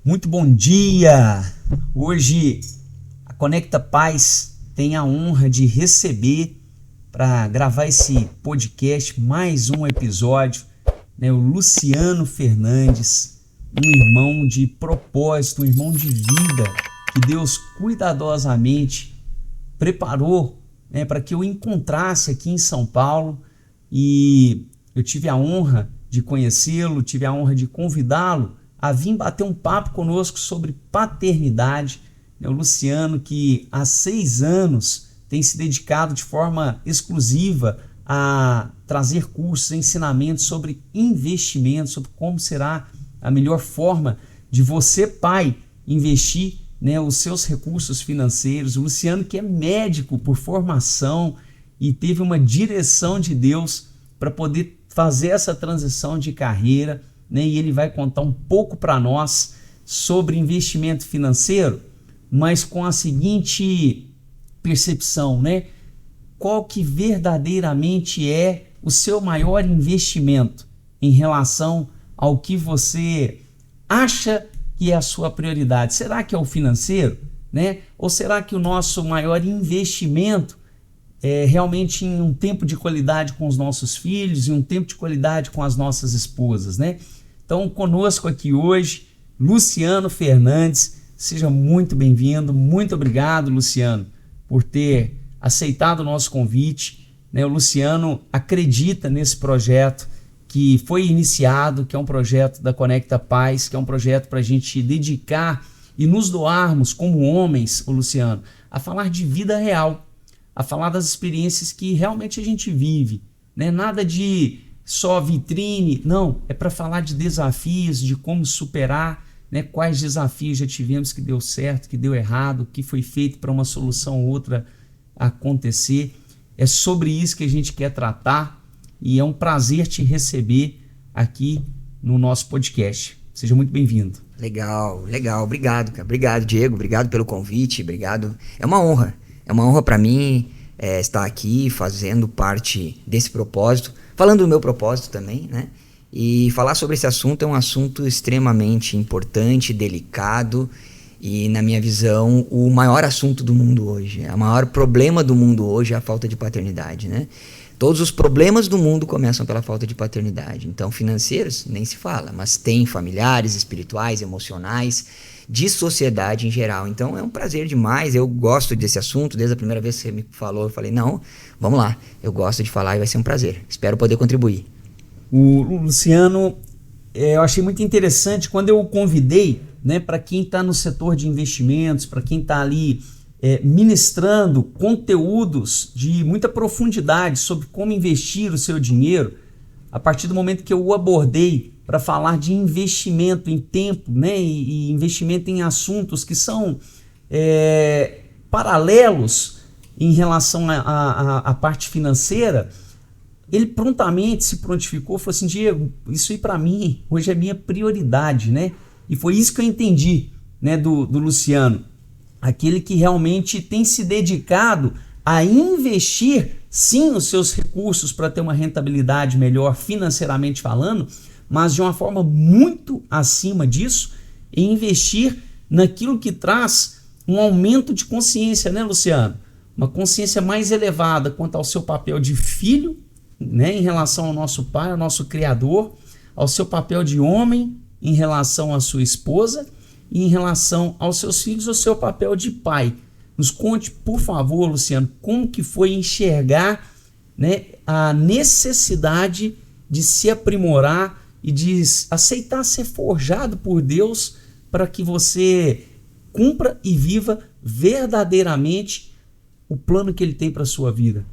Muito bom dia! Hoje a Conecta Paz tem a honra de receber para gravar esse podcast, mais um episódio, o Luciano Fernandes, um irmão de propósito, um irmão de vida que Deus cuidadosamente preparou para que eu encontrasse aqui em São Paulo, e eu tive a honra de conhecê-lo, tive a honra de convidá-lo a vir bater um papo conosco sobre paternidade. O Luciano, que há 6 anos tem se dedicado de forma exclusiva a trazer cursos, ensinamentos sobre investimentos, sobre como será a melhor forma de você, pai, investir os seus recursos financeiros. O Luciano, que é médico por formação e teve uma direção de Deus para poder fazer essa transição de carreira, e ele vai contar um pouco para nós sobre investimento financeiro, mas com a seguinte percepção, qual que verdadeiramente é o seu maior investimento em relação ao que você acha que é a sua prioridade? Será que é o financeiro, Ou será que o nosso maior investimento é realmente em um tempo de qualidade com os nossos filhos e um tempo de qualidade com as nossas esposas, Então, conosco aqui hoje, Luciano Fernandes. Seja muito bem-vindo. Muito obrigado, Luciano, por ter aceitado o nosso convite. O Luciano acredita nesse projeto que foi iniciado, que é um projeto da Conecta Paz, que é um projeto para a gente dedicar e nos doarmos como homens, Luciano, a falar de vida real, a falar das experiências que realmente a gente vive, Nada de só vitrine, não, é para falar de desafios, de como superar, quais desafios já tivemos que deu certo, que deu errado, o que foi feito para uma solução ou outra acontecer. É sobre isso que a gente quer tratar e é um prazer te receber aqui no nosso podcast. Seja muito bem-vindo. Legal, obrigado, cara. Obrigado, Diego, obrigado pelo convite, obrigado. É uma honra para mim estar aqui fazendo parte desse propósito, falando do meu propósito também, E falar sobre esse assunto é um assunto extremamente importante, delicado e, na minha visão, o maior assunto do mundo hoje. O maior problema do mundo hoje é a falta de paternidade, Todos os problemas do mundo começam pela falta de paternidade. Então, financeiros, nem se fala, mas tem familiares, espirituais, emocionais, de sociedade em geral. Então, é um prazer demais. Eu gosto desse assunto. Desde a primeira vez que você me falou, eu falei, não, vamos lá. Eu gosto de falar e vai ser um prazer. Espero poder contribuir. O Luciano, eu achei muito interessante quando eu o convidei, para quem está no setor de investimentos, para quem está ali ministrando conteúdos de muita profundidade sobre como investir o seu dinheiro. A partir do momento que eu o abordei para falar de investimento em tempo, e investimento em assuntos que são paralelos em relação à parte financeira, ele prontamente se prontificou, falou assim: Diego, isso aí para mim hoje é minha prioridade, E foi isso que eu entendi, do Luciano, aquele que realmente tem se dedicado a investir sim os seus recursos para ter uma rentabilidade melhor financeiramente falando, mas de uma forma muito acima disso, em investir naquilo que traz um aumento de consciência, Luciano? Uma consciência mais elevada quanto ao seu papel de filho, em relação ao nosso pai, ao nosso criador, ao seu papel de homem em relação à sua esposa e em relação aos seus filhos, ao seu papel de pai. Nos conte, por favor, Luciano, como que foi enxergar a necessidade de se aprimorar e de aceitar ser forjado por Deus para que você cumpra e viva verdadeiramente o plano que Ele tem para a sua vida.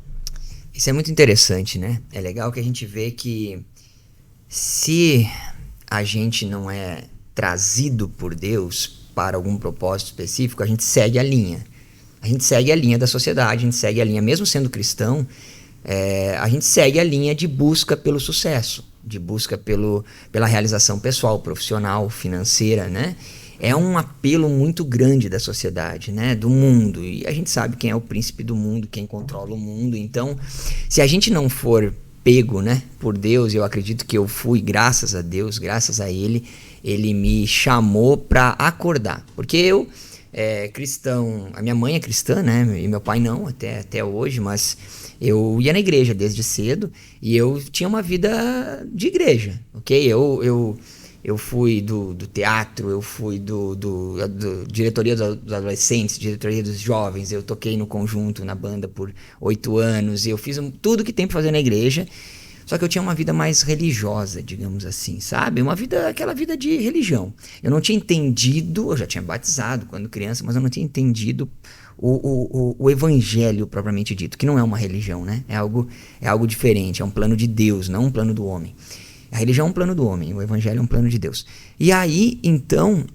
Isso é muito interessante, É legal que a gente vê que se a gente não é trazido por Deus para algum propósito específico, a gente segue a linha. A gente segue a linha da sociedade, a gente segue a linha, mesmo sendo cristão, a gente segue a linha de busca pelo sucesso, de busca pela realização pessoal, profissional, financeira, É um apelo muito grande da sociedade, do mundo. E a gente sabe quem é o príncipe do mundo, quem controla o mundo. Então, se a gente não for pego, por Deus, eu acredito que eu fui, graças a Deus, graças a Ele, ele me chamou para acordar. Porque eu, cristão, a minha mãe é cristã, né? E meu pai não, até hoje, mas eu ia na igreja desde cedo e eu tinha uma vida de igreja, ok? Eu fui do teatro, eu fui do diretoria dos adolescentes, diretoria dos jovens, eu toquei no conjunto, na banda por 8 anos, eu fiz tudo que tem pra fazer na igreja, só que eu tinha uma vida mais religiosa, digamos assim, sabe? Aquela vida de religião. Eu não tinha entendido, eu já tinha batizado quando criança, mas eu não tinha entendido o evangelho propriamente dito, que não é uma religião, né? É algo diferente, é um plano de Deus, não um plano do homem. A religião é um plano do homem, o evangelho é um plano de Deus. E aí, então,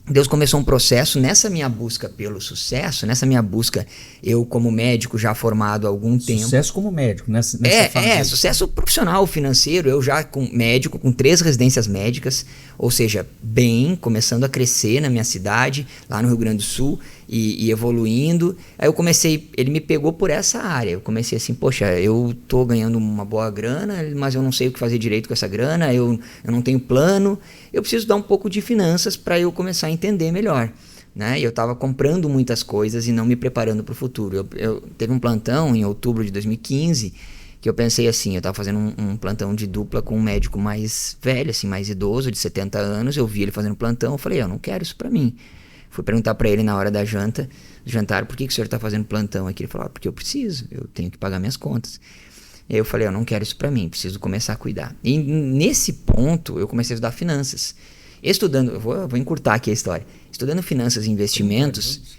Deus começou um processo nessa minha busca pelo sucesso, nessa minha busca, eu como médico já formado há algum tempo. Sucesso como médico, nessa fase. Sucesso profissional, financeiro, eu já médico, com 3 residências médicas, ou seja, bem, começando a crescer na minha cidade, lá no Rio Grande do Sul, e evoluindo. Aí eu comecei, ele me pegou por essa área, eu comecei assim, poxa, eu tô ganhando uma boa grana, mas eu não sei o que fazer direito com essa grana, eu não tenho plano, eu preciso dar um pouco de finanças para eu começar a entender melhor, né? Eu estava comprando muitas coisas e não me preparando para o futuro. Eu teve um plantão em outubro de 2015 que eu pensei assim, eu estava fazendo um plantão de dupla com um médico mais velho, assim, mais idoso, de 70 anos, eu vi ele fazendo plantão, eu falei, eu não quero isso para mim. Fui perguntar para ele na hora da jantar, por que o senhor está fazendo plantão aqui? Ele falou, porque eu preciso, eu tenho que pagar minhas contas. E aí eu falei, eu não quero isso para mim, preciso começar a cuidar. E nesse ponto, eu comecei a estudar finanças. Estudando, eu vou encurtar aqui a história. Estudando finanças e investimentos,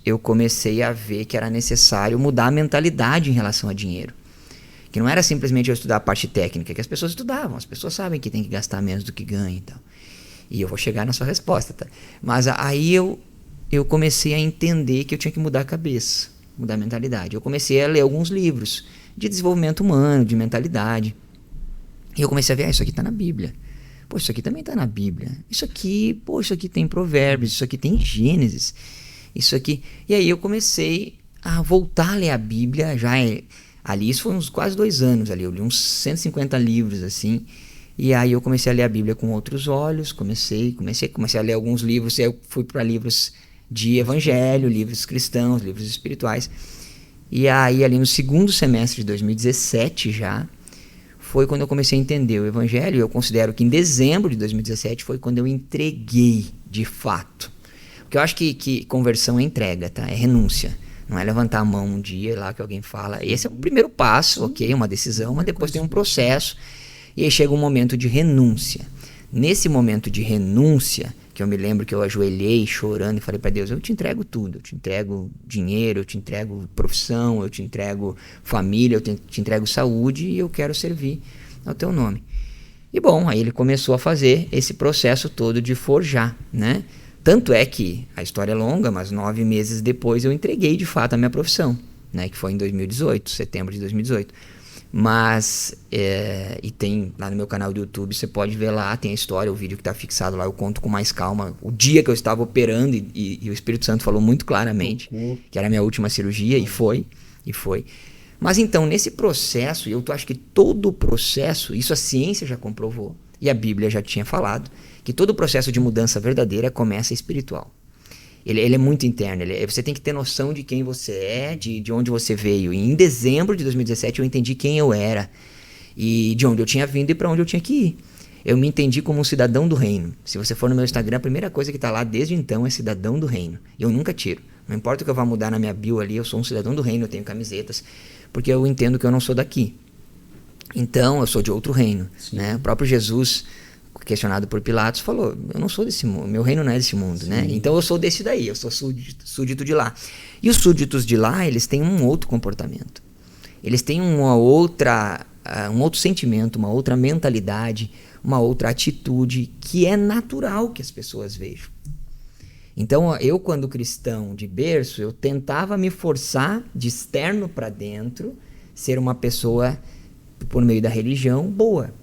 eu comecei a ver que era necessário mudar a mentalidade em relação a dinheiro. Que não era simplesmente eu estudar a parte técnica, que as pessoas estudavam, as pessoas sabem que tem que gastar menos do que ganha e tal. E eu vou chegar na sua resposta, tá? Mas aí eu comecei a entender que eu tinha que mudar a cabeça, mudar a mentalidade. Eu comecei a ler alguns livros de desenvolvimento humano, de mentalidade. E eu comecei a ver, isso aqui está na Bíblia. Pô, isso aqui também está na Bíblia. Isso aqui tem Provérbios, isso aqui tem Gênesis. Isso aqui... E aí eu comecei a voltar a ler a Bíblia, ali, isso foi uns quase 2 anos ali, eu li uns 150 livros, assim... E aí eu comecei a ler a Bíblia com outros olhos, comecei a ler alguns livros, eu fui para livros de evangelho, livros cristãos, livros espirituais. E aí ali no segundo semestre de 2017 já, foi quando eu comecei a entender o evangelho. Eu considero que em dezembro de 2017 foi quando eu entreguei de fato. Porque eu acho que conversão é entrega, tá? É renúncia. Não é levantar a mão um dia lá que alguém fala, esse é o primeiro passo, ok, uma decisão, mas depois tem um processo. E aí chega um momento de renúncia. Nesse momento de renúncia, que eu me lembro que eu ajoelhei chorando e falei para Deus, eu te entrego tudo, eu te entrego dinheiro, eu te entrego profissão, eu te entrego família, eu te entrego saúde e eu quero servir ao teu nome. E bom, aí ele começou a fazer esse processo todo de forjar, né? Tanto é que a história é longa, mas 9 meses depois eu entreguei de fato a minha profissão, né? Que foi em 2018, setembro de 2018. Mas, e tem lá no meu canal do YouTube, você pode ver lá, tem a história, o vídeo que está fixado lá, eu conto com mais calma o dia que eu estava operando e o Espírito Santo falou muito claramente que era a minha última cirurgia e foi. Mas então, nesse processo, eu acho que todo o processo, isso a ciência já comprovou e a Bíblia já tinha falado, que todo o processo de mudança verdadeira começa espiritual. Ele é muito interno, você tem que ter noção de quem você é, de onde você veio. E em dezembro de 2017 eu entendi quem eu era e de onde eu tinha vindo e para onde eu tinha que ir. Eu me entendi como um cidadão do reino. Se você for no meu Instagram, a primeira coisa que está lá desde então é cidadão do reino. E eu nunca tiro. Não importa o que eu vá mudar na minha bio ali, eu sou um cidadão do reino, eu tenho camisetas, porque eu entendo que eu não sou daqui. Então, eu sou de outro reino, né? O próprio Jesus, questionado por Pilatos, falou, eu não sou desse mundo, meu reino não é desse mundo, né? Então eu sou desse daí, eu sou súdito de lá. E os súditos de lá, eles têm um outro comportamento. Eles têm um outro sentimento, uma outra mentalidade, uma outra atitude que é natural que as pessoas vejam. Então eu, quando cristão de berço, eu tentava me forçar de externo para dentro, ser uma pessoa, por meio da religião, boa,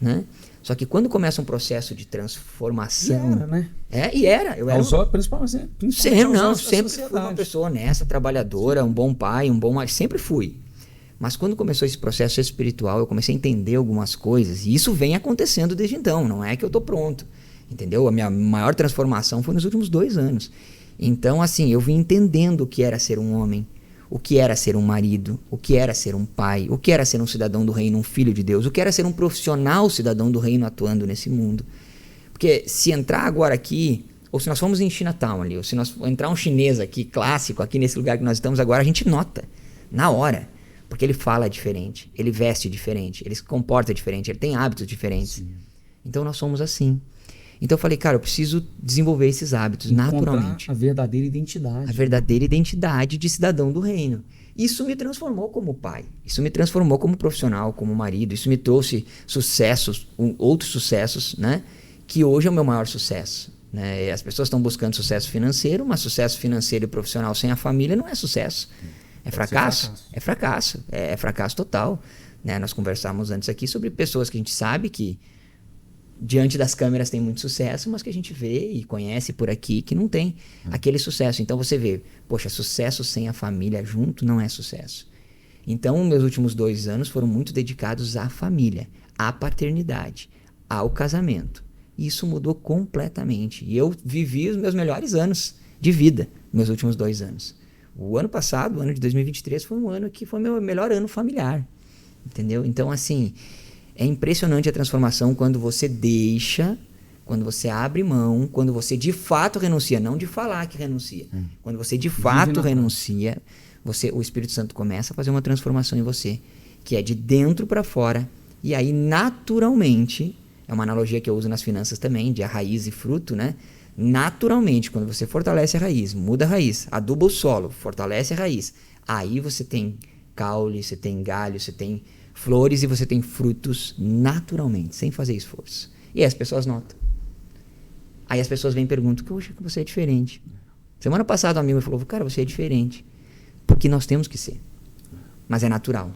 né? Só que quando começa um processo de transformação... E era, né? Eu era principalmente sempre fui uma pessoa honesta, trabalhadora, um bom pai, um bom marido, sempre fui. Mas quando começou esse processo espiritual, eu comecei a entender algumas coisas. E isso vem acontecendo desde então. Não é que eu tô pronto. Entendeu? A minha maior transformação foi nos últimos 2 anos. Então, assim, eu vim entendendo o que era ser um homem, o que era ser um marido, o que era ser um pai, o que era ser um cidadão do reino, um filho de Deus, o que era ser um profissional cidadão do reino atuando nesse mundo. Porque se entrar agora aqui, ou se nós formos em Chinatown ali, ou se nós entrar um chinês aqui, clássico, aqui nesse lugar que nós estamos agora, a gente nota, na hora. Porque ele fala diferente, ele veste diferente, ele se comporta diferente, ele tem hábitos diferentes. Sim. Então nós somos assim. Então eu falei, cara, eu preciso desenvolver esses hábitos naturalmente. A verdadeira identidade. A verdadeira identidade de cidadão do reino. Isso me transformou como pai, isso me transformou como profissional, como marido, isso me trouxe sucessos, outros sucessos, né? Que hoje é o meu maior sucesso. Né? As pessoas estão buscando sucesso financeiro, mas sucesso financeiro e profissional sem a família não é sucesso. É fracasso. É fracasso. É fracasso total. Né? Nós conversávamos antes aqui sobre pessoas que a gente sabe que diante das câmeras tem muito sucesso, mas que a gente vê e conhece por aqui que não tem aquele sucesso. Então você vê, poxa, sucesso sem a família junto não é sucesso. Então meus últimos 2 anos foram muito dedicados à família, à paternidade, ao casamento. Isso mudou completamente. E eu vivi os meus melhores anos de vida, meus últimos 2 anos. O ano passado, o ano de 2023, foi um ano que foi meu melhor ano familiar. Entendeu? Então, assim, é impressionante a transformação quando você deixa, quando você abre mão, quando você de fato renuncia, não de falar que renuncia. Quando você de fato renuncia, o Espírito Santo começa a fazer uma transformação em você, que é de dentro para fora. E aí, naturalmente, é uma analogia que eu uso nas finanças também, de a raiz e fruto, né? Naturalmente, quando você fortalece a raiz, muda a raiz, aduba o solo, fortalece a raiz, aí você tem caule, você tem galho, você tem flores e você tem frutos naturalmente, sem fazer esforço. E aí as pessoas notam. Aí as pessoas vêm e perguntam, poxa, que você é diferente. Semana passada um amigo me falou, cara, você é diferente. Porque nós temos que ser. Mas é natural.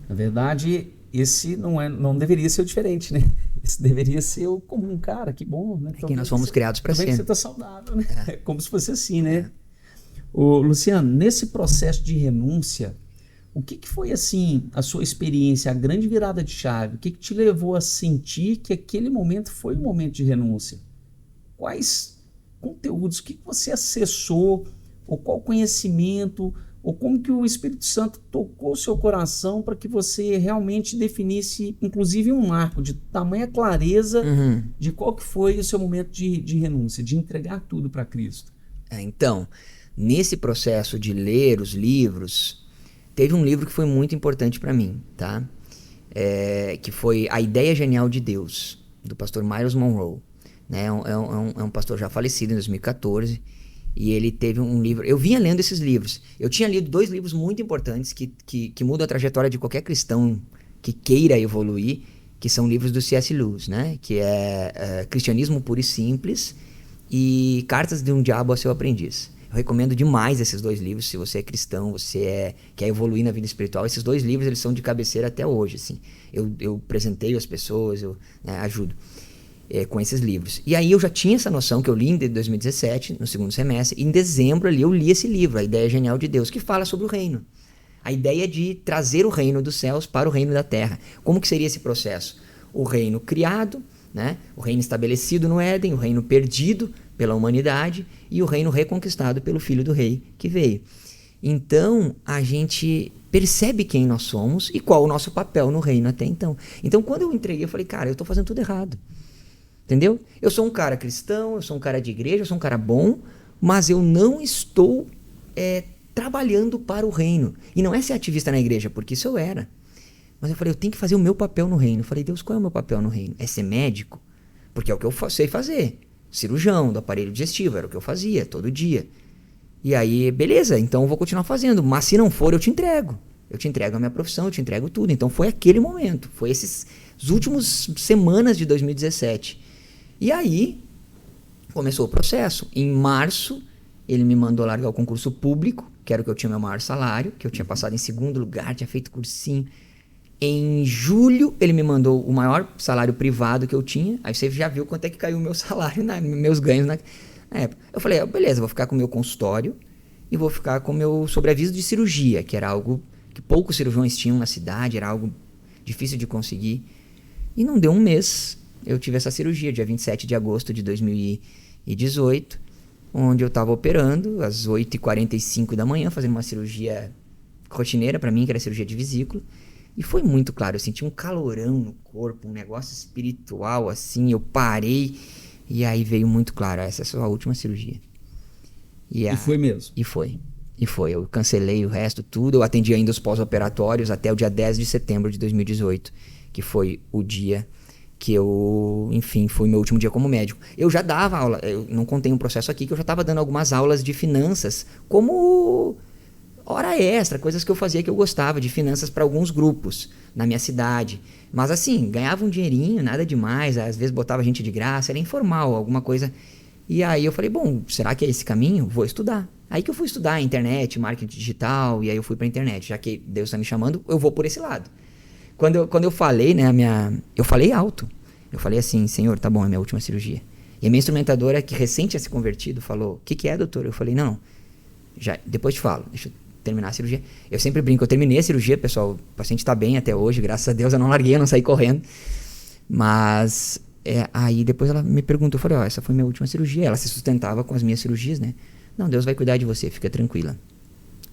Na verdade, esse não deveria ser o diferente, né? Esse deveria ser o comum, cara, que bom, né? É que nós fomos criados para ser. Que você tá saudável, né? É como se fosse assim, né? Ô, Luciano, nesse processo de renúncia, o que foi, assim, a sua experiência, a grande virada de chave? O que te levou a sentir que aquele momento foi um momento de renúncia? Quais conteúdos, o que você acessou, ou qual conhecimento, ou como que o Espírito Santo tocou o seu coração para que você realmente definisse, inclusive, um marco de tamanha clareza de qual que foi o seu momento de renúncia, de entregar tudo para Cristo? Então, nesse processo de ler os livros, teve um livro que foi muito importante para mim, tá? Que foi A Ideia Genial de Deus, do pastor Myles Monroe. Né? É um pastor já falecido em 2014, e ele teve um livro. Eu vinha lendo esses livros. Eu tinha lido 2 livros muito importantes que mudam a trajetória de qualquer cristão que queira evoluir, que são livros do C.S. Lewis, né? Que é Cristianismo Puro e Simples e Cartas de um Diabo a Seu Aprendiz. Eu recomendo demais esses 2 livros. Se você é cristão, quer evoluir na vida espiritual, esses 2 livros eles são de cabeceira até hoje. Assim. Eu presenteio as pessoas, eu ajudo. Com esses livros. E aí eu já tinha essa noção que eu li em 2017, no segundo semestre, e em dezembro ali eu li esse livro, A Ideia Genial de Deus, que fala sobre o reino. A ideia de trazer o reino dos céus para o reino da terra. Como que seria esse processo? O reino criado, né? O reino estabelecido no Éden, o reino perdido pela humanidade e o reino reconquistado pelo Filho do Rei que veio. Então a gente percebe quem nós somos e qual o nosso papel no reino até então. Então quando eu entreguei, eu falei, cara, eu estou fazendo tudo errado. Entendeu? Eu sou um cara cristão, eu sou um cara de igreja, eu sou um cara bom, mas eu não estou trabalhando para o reino. E não é ser ativista na igreja, porque isso eu era. Mas eu falei, eu tenho que fazer o meu papel no reino. Eu falei, Deus, qual é o meu papel no reino? É ser médico? Porque é o que eu sei fazer. Cirurgião do aparelho digestivo, era o que eu fazia todo dia. E aí, beleza, então eu vou continuar fazendo. Mas se não for, eu te entrego. Eu te entrego a minha profissão, eu te entrego tudo. Então foi aquele momento. Foi esses últimos semanas de 2017. E aí, começou o processo. Em março, ele me mandou largar o concurso público, que era o que eu tinha meu maior salário, que eu tinha passado em segundo lugar, tinha feito cursinho. Em julho, ele me mandou o maior salário privado que eu tinha. Aí você já viu quanto é que caiu o meu salário, meus ganhos na época. Eu falei, beleza, vou ficar com o meu consultório e vou ficar com o meu sobreaviso de cirurgia, que era algo que poucos cirurgiões tinham na cidade, era algo difícil de conseguir. E não deu um mês, eu tive essa cirurgia, dia 27 de agosto de 2018, onde eu estava operando às 8h45 da manhã, fazendo uma cirurgia rotineira para mim, que era cirurgia de vesícula. E foi muito claro, eu senti um calorão no corpo, um negócio espiritual assim, eu parei e aí veio muito claro, essa é a sua última cirurgia. E foi mesmo? E foi, eu cancelei o resto, tudo, eu atendi ainda os pós-operatórios até o dia 10 de setembro de 2018, que foi o dia que eu, enfim, foi meu último dia como médico. Eu já dava aula, eu não contei um processo aqui, que eu já estava dando algumas aulas de finanças, como hora extra, coisas que eu fazia que eu gostava, de finanças para alguns grupos na minha cidade. Mas assim, ganhava um dinheirinho, nada demais, às vezes botava gente de graça, era informal, alguma coisa. E aí eu falei, bom, será que é esse caminho? Vou estudar. Aí que eu fui estudar internet, marketing digital, e aí eu fui para internet. Já que Deus está me chamando, eu vou por esse lado. Quando eu falei, né, eu falei alto. Eu falei assim, Senhor, tá bom, é minha última cirurgia. E a minha instrumentadora, que recém tinha se convertido, falou, o que é, doutor? Eu falei, não, já, depois te falo, deixa eu terminar a cirurgia. Eu sempre brinco, eu terminei a cirurgia, pessoal, o paciente tá bem até hoje, graças a Deus, eu não larguei, eu não saí correndo. Mas, aí depois ela me perguntou, eu falei, essa foi minha última cirurgia. Ela se sustentava com as minhas cirurgias, né? Não, Deus vai cuidar de você, fica tranquila.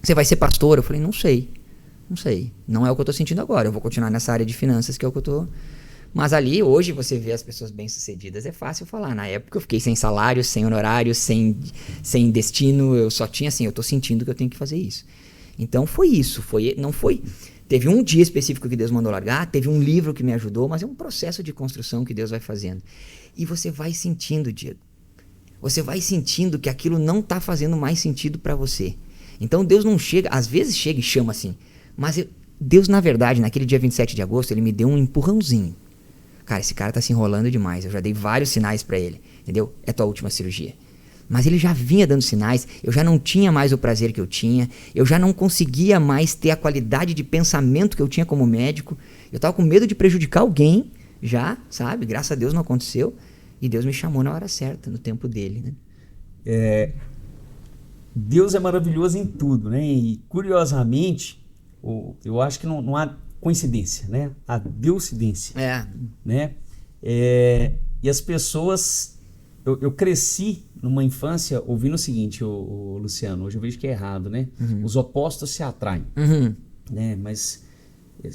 Você vai ser pastor? Eu falei, não sei. Não é o que eu tô sentindo agora. Eu vou continuar nessa área de finanças, que é o que eu tô... Mas ali, hoje, você vê as pessoas bem-sucedidas, é fácil falar. Na época, eu fiquei sem salário, sem honorário, sem destino. Eu só tinha assim, eu tô sentindo que eu tenho que fazer isso. Então, foi isso. Não foi... Teve um dia específico que Deus mandou largar, teve um livro que me ajudou, mas é um processo de construção que Deus vai fazendo. E você vai sentindo, Diego. Você vai sentindo que aquilo não tá fazendo mais sentido para você. Então, Deus não chega... Às vezes chega e chama assim... Mas Deus, na verdade, naquele dia 27 de agosto, ele me deu um empurrãozinho. Cara, esse cara tá se enrolando demais. Eu já dei vários sinais pra ele, entendeu? É tua última cirurgia. Mas ele já vinha dando sinais, eu já não tinha mais o prazer que eu tinha, eu já não conseguia mais ter a qualidade de pensamento que eu tinha como médico. Eu tava com medo de prejudicar alguém, já, sabe? Graças a Deus não aconteceu. E Deus me chamou na hora certa, no tempo dele, né? Deus é maravilhoso em tudo, né? E curiosamente... Eu acho que não há coincidência, né? Há deucidência. Né? E as pessoas... Eu cresci numa infância ouvindo o seguinte, Luciano, hoje eu vejo que é errado, né? Uhum. Os opostos se atraem. Uhum. Né? Mas,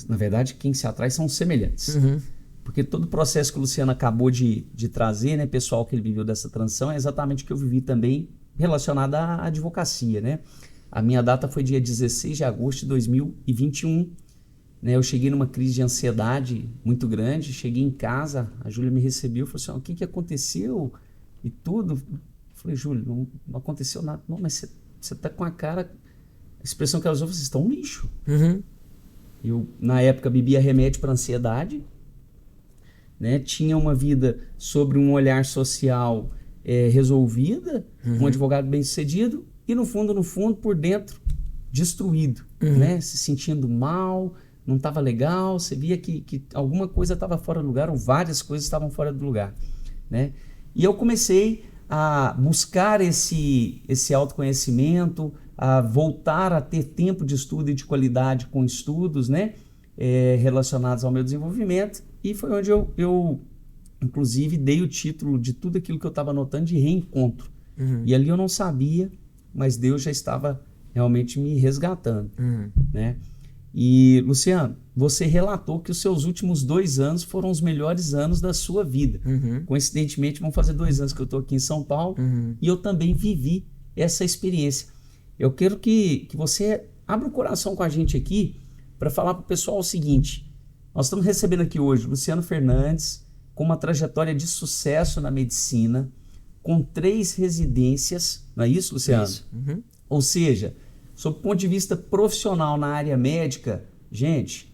na verdade, quem se atrai são os semelhantes. Uhum. Porque todo o processo que o Luciano acabou de trazer, né, pessoal, que ele viveu dessa transição, é exatamente o que eu vivi também relacionado à advocacia, né? A minha data foi dia 16 de agosto de 2021. Né? Eu cheguei numa crise de ansiedade muito grande. Cheguei em casa, a Júlia me recebeu e falou assim, o que aconteceu? E tudo. Eu falei, Júlia, não aconteceu nada. Não, mas você tá com a cara... A expressão que ela usou, vocês estão um lixo. Uhum. Eu, na época, bebia remédio para ansiedade. Né? Tinha uma vida sobre um olhar social resolvida. Um advogado bem-sucedido. E no fundo, por dentro, destruído, né? Se sentindo mal, não estava legal, você via que alguma coisa estava fora do lugar, ou várias coisas estavam fora do lugar, né? E eu comecei a buscar esse autoconhecimento, a voltar a ter tempo de estudo e de qualidade com estudos, né? Relacionados ao meu desenvolvimento, e foi onde eu inclusive, dei o título de tudo aquilo que eu estava anotando de reencontro. E ali eu não sabia, mas Deus já estava realmente me resgatando, né? E, Luciano, você relatou que os seus últimos 2 anos foram os melhores anos da sua vida. Coincidentemente, vão fazer 2 anos que eu estou aqui em São Paulo e eu também vivi essa experiência. Eu quero que você abra o coração com a gente aqui para falar para o pessoal o seguinte. Nós estamos recebendo aqui hoje Luciano Fernandes, com uma trajetória de sucesso na medicina, com 3 residências, não é isso, Luciano? Isso. Ou seja, sob o ponto de vista profissional na área médica, gente,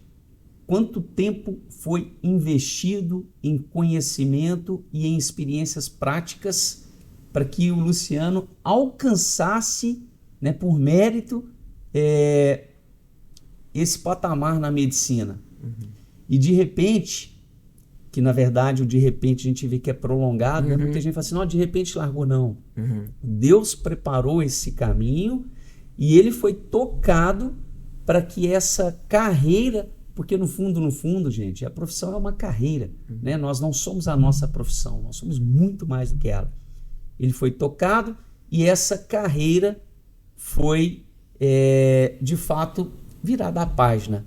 quanto tempo foi investido em conhecimento e em experiências práticas para que o Luciano alcançasse, né, por mérito, esse patamar na medicina? E de repente... que na verdade o de repente a gente vê que é prolongado, né? Muita gente fala assim, não, de repente largou, não. Deus preparou esse caminho e ele foi tocado para que essa carreira, porque no fundo, gente, a profissão é uma carreira, né? Nós não somos a nossa profissão, nós somos muito mais do que ela. Ele foi tocado e essa carreira foi, de fato, virada a página.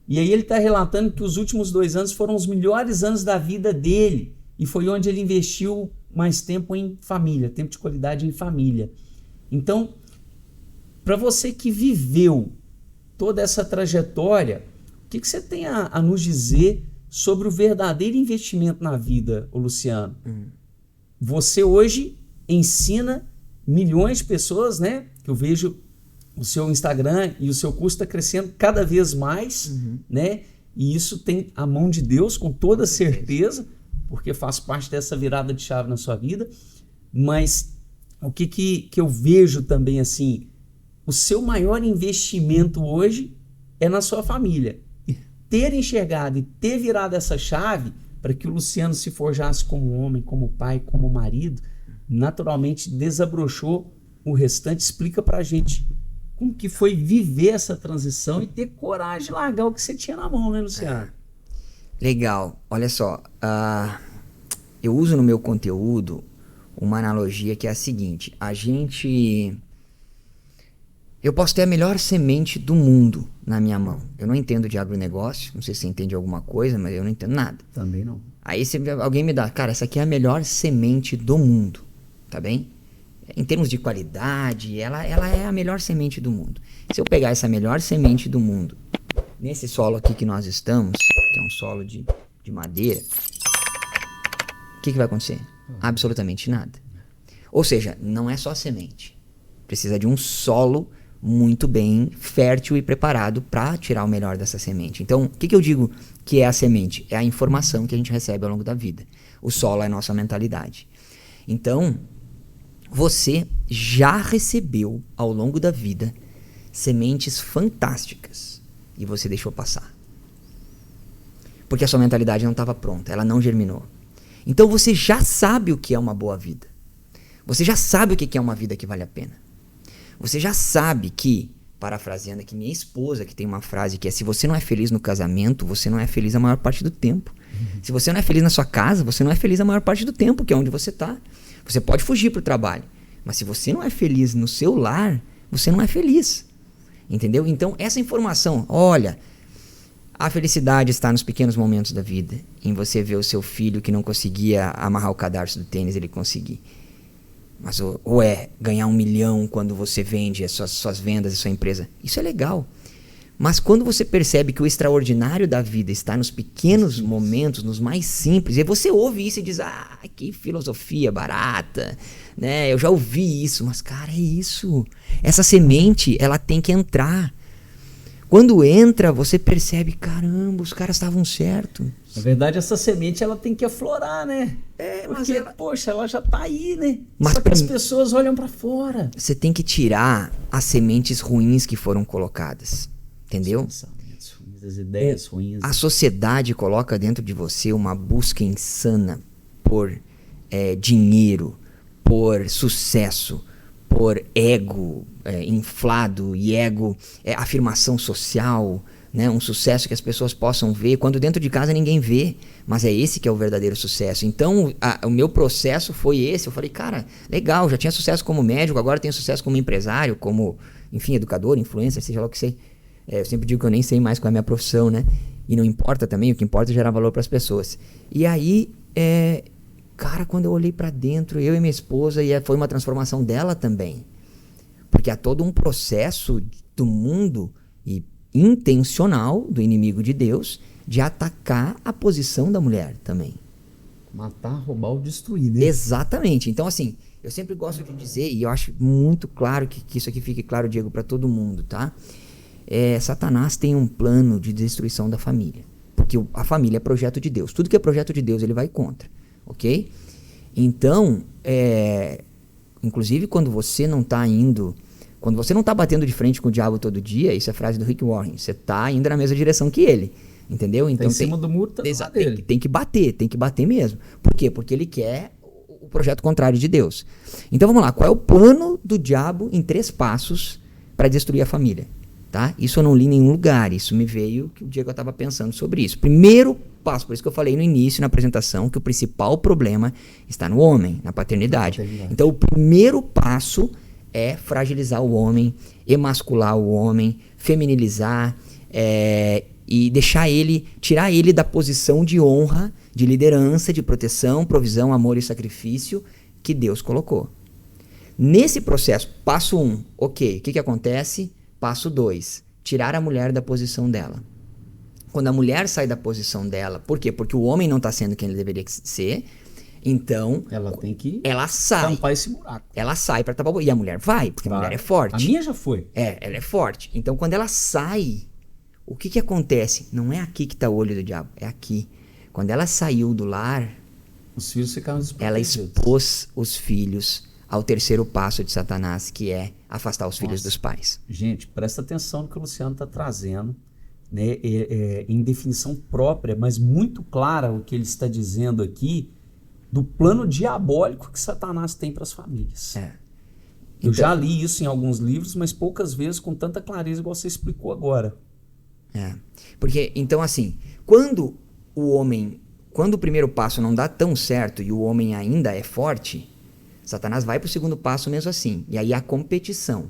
E aí ele está relatando que os últimos 2 anos foram os melhores anos da vida dele e foi onde ele investiu mais tempo em família, tempo de qualidade em família. Então, para você que viveu toda essa trajetória, o que você tem a nos dizer sobre o verdadeiro investimento na vida, ô Luciano? Você hoje ensina milhões de pessoas, né? Que eu vejo o seu Instagram e o seu curso está crescendo cada vez mais, né? E isso tem a mão de Deus, com toda certeza, porque faz parte dessa virada de chave na sua vida. Mas o que eu vejo também, assim, o seu maior investimento hoje é na sua família. E ter enxergado e ter virado essa chave para que o Luciano se forjasse como homem, como pai, como marido, naturalmente desabrochou o restante. Explica pra gente como que foi viver essa transição e ter coragem de largar o que você tinha na mão, né, Luciano? Legal. Olha só, eu uso no meu conteúdo uma analogia que é a seguinte: eu posso ter a melhor semente do mundo na minha mão. Eu não entendo de agronegócio, não sei se você entende alguma coisa, mas eu não entendo nada. Também não. Aí alguém me dá, cara, essa aqui é a melhor semente do mundo, tá bem? Em termos de qualidade, ela é a melhor semente do mundo. Se eu pegar essa melhor semente do mundo, nesse solo aqui que nós estamos, que é um solo de madeira, o que vai acontecer? Absolutamente nada. Ou seja, não é só semente. Precisa de um solo muito bem fértil e preparado para tirar o melhor dessa semente. Então, o que eu digo que é a semente? É a informação que a gente recebe ao longo da vida. O solo é a nossa mentalidade. Então, você já recebeu ao longo da vida sementes fantásticas e você deixou passar. Porque a sua mentalidade não estava pronta, ela não germinou. Então você já sabe o que é uma boa vida. Você já sabe o que é uma vida que vale a pena. Você já sabe que, parafraseando aqui minha esposa, que tem uma frase que é: se você não é feliz no casamento, você não é feliz a maior parte do tempo. Se você não é feliz na sua casa, você não é feliz a maior parte do tempo, que é onde você está. Você pode fugir para o trabalho, mas se você não é feliz no seu lar, você não é feliz. Entendeu? Então essa informação, olha, a felicidade está nos pequenos momentos da vida, em você ver o seu filho que não conseguia amarrar o cadarço do tênis, ele conseguir. Mas ou é ganhar 1 milhão quando você vende as suas vendas e sua empresa. Isso é legal. Mas quando você percebe que o extraordinário da vida está nos pequenos momentos, nos mais simples, e você ouve isso e diz: ah, que filosofia barata, né? Eu já ouvi isso, mas cara, é isso. Essa semente, ela tem que entrar. Quando entra, você percebe: caramba, os caras estavam certos. Na verdade, essa semente ela tem que aflorar, né? Porque, poxa, ela já tá aí, né? Mas só que as pessoas olham para fora. Você tem que tirar as sementes ruins que foram colocadas. Entendeu? As ideias ruins. A sociedade coloca dentro de você uma busca insana por dinheiro, por sucesso, por ego inflado e ego, afirmação social, né? Um sucesso que as pessoas possam ver, quando dentro de casa ninguém vê, mas é esse que é o verdadeiro sucesso. Então o meu processo foi esse. Eu falei: cara, legal, já tinha sucesso como médico, agora tenho sucesso como empresário, como, enfim, educador, influencer, seja lá o que sei. Eu sempre digo que eu nem sei mais qual é a minha profissão, né? E não importa também, o que importa é gerar valor para as pessoas. E aí, cara, quando eu olhei para dentro, eu e minha esposa, e foi uma transformação dela também. Porque há todo um processo do mundo e intencional do inimigo de Deus de atacar a posição da mulher também. Matar, roubar ou destruir, né? Exatamente. Então, assim, eu sempre gosto de dizer, e eu acho muito claro que isso aqui fique claro, Diego, para todo mundo, tá? Satanás tem um plano de destruição da família, porque a família é projeto de Deus. Tudo que é projeto de Deus ele vai contra, ok? Então, inclusive quando você não está batendo de frente com o diabo todo dia, isso é frase do Rick Warren, você está indo na mesma direção que ele, entendeu? Então em cima do muro tem que bater mesmo. Por quê? Porque ele quer o projeto contrário de Deus. Então vamos lá, qual é o plano do diabo em 3 passos para destruir a família? tá? Isso eu não li em nenhum lugar, isso me veio que o dia que eu estava pensando sobre isso. Primeiro passo, por isso que eu falei no início, na apresentação, que o principal problema está no homem, na paternidade. Então o primeiro passo é fragilizar o homem, emascular o homem, feminilizar, e deixar ele, tirar ele da posição de honra, de liderança, de proteção, provisão, amor e sacrifício que Deus colocou. Nesse processo, passo 1, ok, o que acontece? Passo 2, tirar a mulher da posição dela. Quando a mulher sai da posição dela, por quê? Porque o homem não está sendo quem ele deveria ser, então ela tem que sai. tampar esse buraco. Ela sai para tapar o buraco. E a mulher vai, porque a mulher é forte. A minha já foi. Ela é forte. Então quando ela sai, o que acontece? Não é aqui que está o olho do diabo, é aqui. Quando ela saiu do lar, os filhos ficaram desprotegidos. Ela expôs os filhos ao terceiro passo de Satanás, que é afastar os filhos dos pais. Gente, presta atenção no que o Luciano está trazendo, né? Em definição própria, mas muito clara o que ele está dizendo aqui do plano diabólico que Satanás tem para as famílias. Eu já li isso em alguns livros, mas poucas vezes com tanta clareza igual você explicou agora. Porque, então assim, quando o primeiro passo não dá tão certo e o homem ainda é forte, Satanás vai para o segundo passo mesmo assim. E aí a competição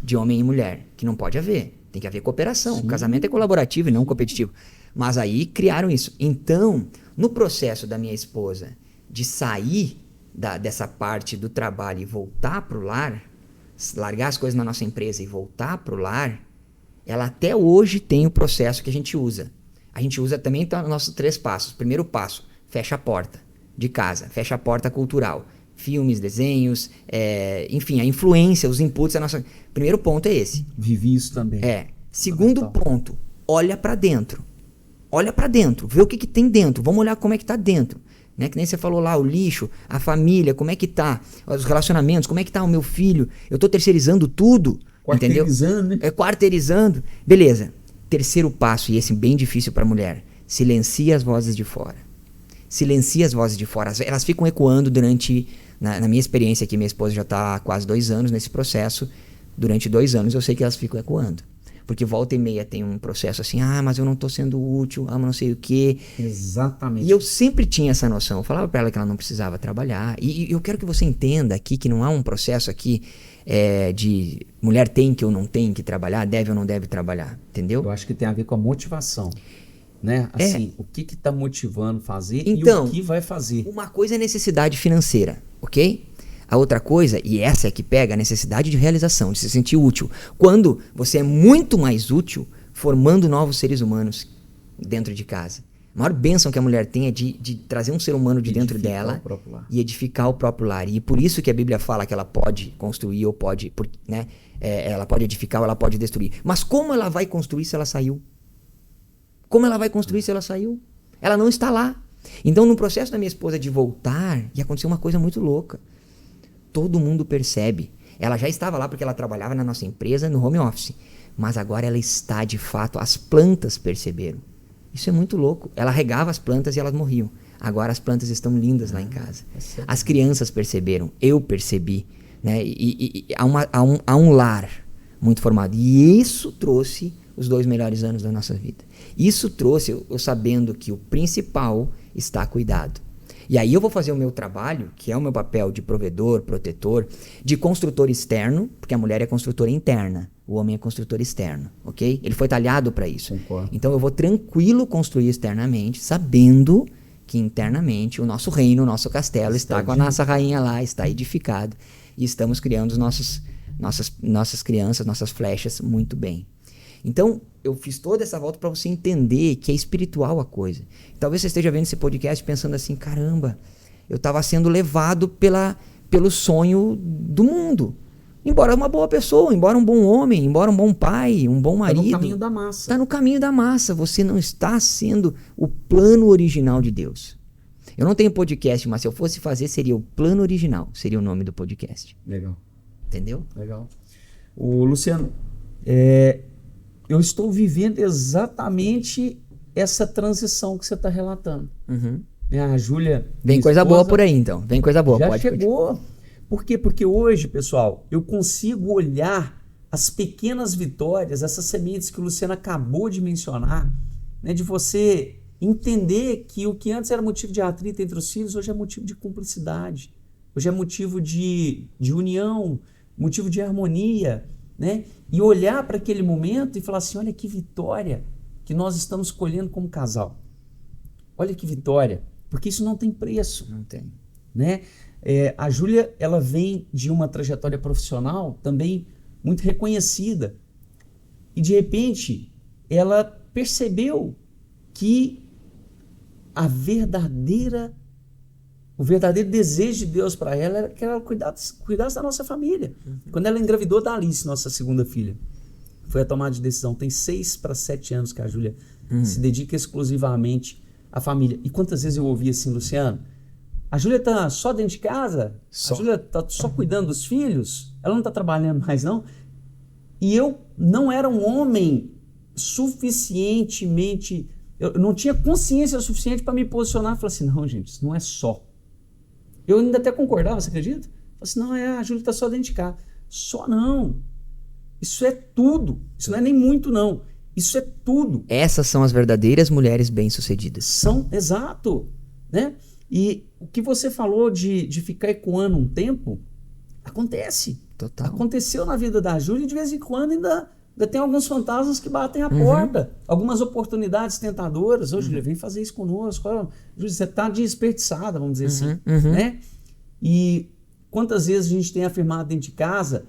de homem e mulher, que não pode haver. Tem que haver cooperação. Sim. O casamento é colaborativo e não competitivo. Mas aí criaram isso. Então, no processo da minha esposa de sair dessa parte do trabalho e voltar para o lar, largar as coisas na nossa empresa e voltar para o lar, ela até hoje tem o processo que a gente usa. A gente usa também os nossos 3 passos. Primeiro passo, fecha a porta de casa, fecha a porta cultural. Filmes, desenhos, enfim, a influência, os inputs da nossa... Primeiro ponto é esse. Vivi isso também. Segundo ponto, olha pra dentro. Olha pra dentro, vê o que tem dentro. Vamos olhar como é que tá dentro. Né? Que nem você falou lá, o lixo, a família, como é que tá, os relacionamentos, como é que tá o meu filho. Eu tô terceirizando tudo, quarteirizando, entendeu? Quarteirizando. Beleza. Terceiro passo, e esse bem difícil pra mulher. Silencia as vozes de fora. Silencia as vozes de fora. Elas ficam ecoando durante... Na minha experiência aqui, minha esposa já está há quase 2 anos nesse processo. Durante 2 anos eu sei que elas ficam ecoando. Porque volta e meia tem um processo assim, mas eu não estou sendo útil, mas não sei o quê. Exatamente. E eu sempre tinha essa noção. Eu falava para ela que ela não precisava trabalhar. E eu quero que você entenda aqui que não há um processo aqui de mulher tem que ou não tem que trabalhar, deve ou não deve trabalhar, entendeu? Eu acho que tem a ver com a motivação. Né? Assim, o que está motivando fazer então, e o que vai fazer. Uma coisa é necessidade financeira, ok? A outra coisa, e essa é que pega, a necessidade de realização, de se sentir útil. Quando você é muito mais útil formando novos seres humanos dentro de casa. A maior bênção que a mulher tem é de trazer um ser humano de dentro dela e edificar o próprio lar. E por isso que a Bíblia fala que ela pode construir ou pode, né? Ela pode edificar ou ela pode destruir. Mas como ela vai construir se ela saiu? Como ela vai construir se ela saiu? Ela não está lá. Então, no processo da minha esposa de voltar, ia acontecer uma coisa muito louca. Todo mundo percebe. Ela já estava lá porque ela trabalhava na nossa empresa, no home office. Mas agora ela está, de fato, as plantas perceberam. Isso é muito louco. Ela regava as plantas e elas morriam. Agora as plantas estão lindas lá em casa. As crianças perceberam. Eu percebi. Né? E há um lar muito formado. E isso trouxe os 2 melhores anos da nossa vida. Isso trouxe eu sabendo que o principal está cuidado. E aí eu vou fazer o meu trabalho, que é o meu papel de provedor, protetor, de construtor externo, porque a mulher é construtora interna, o homem é construtor externo, ok? Ele foi talhado para isso. Concordo. Então eu vou tranquilo construir externamente, sabendo que internamente o nosso reino, o nosso castelo está com a nossa rainha lá, está edificado, e estamos criando nossas crianças, nossas flechas muito bem. Então, eu fiz toda essa volta para você entender que é espiritual a coisa. Talvez você esteja vendo esse podcast pensando assim, caramba, eu estava sendo levado pelo sonho do mundo. Embora uma boa pessoa, embora um bom homem, embora um bom pai, um bom marido. Está no caminho da massa. Está no caminho da massa. Você não está sendo o plano original de Deus. Eu não tenho podcast, mas se eu fosse fazer, seria o plano original. Seria o nome do podcast. Legal. Entendeu? Legal. O Luciano, eu estou vivendo exatamente essa transição que você está relatando. Uhum. A Júlia... Vem coisa boa por aí, então. Vem coisa boa. Já pode chegou. Por quê? Porque hoje, pessoal, eu consigo olhar as pequenas vitórias, essas sementes que o Luciano acabou de mencionar, né, de você entender que o que antes era motivo de atrito entre os filhos, hoje é motivo de cumplicidade, hoje é motivo de união, motivo de harmonia, né? E olhar para aquele momento e falar assim, olha que vitória que nós estamos colhendo como casal. Olha que vitória, porque isso não tem preço. Não tem. Né? A Júlia, ela vem de uma trajetória profissional também muito reconhecida. E de repente, ela percebeu que o verdadeiro desejo de Deus para ela era que ela cuidasse da nossa família. Quando ela engravidou da Alice, nossa segunda filha, foi a tomada de decisão. Tem 6 para 7 anos que a Júlia se dedica exclusivamente à família. E quantas vezes eu ouvi assim, Luciano, a Júlia está só dentro de casa? A Júlia está só cuidando dos filhos? Ela não está trabalhando mais, não? E eu não era um homem suficientemente... Eu não tinha consciência suficiente para me posicionar e falar assim, não, gente, isso não é só. Eu ainda até concordava, você acredita? Eu falei assim, não, a Júlia está só dentro de casa. Só não. Isso é tudo. Isso não é nem muito, não. Isso é tudo. Essas são as verdadeiras mulheres bem-sucedidas. São, exato. Né? E o que você falou de ficar ecoando um tempo, acontece. Total. Aconteceu na vida da Júlia e de vez em quando ainda tem alguns fantasmas que batem a porta. Algumas oportunidades tentadoras. Ô, Júlia, vem fazer isso conosco. Júlia, você está desperdiçada, vamos dizer assim. Né? E quantas vezes a gente tem afirmado dentro de casa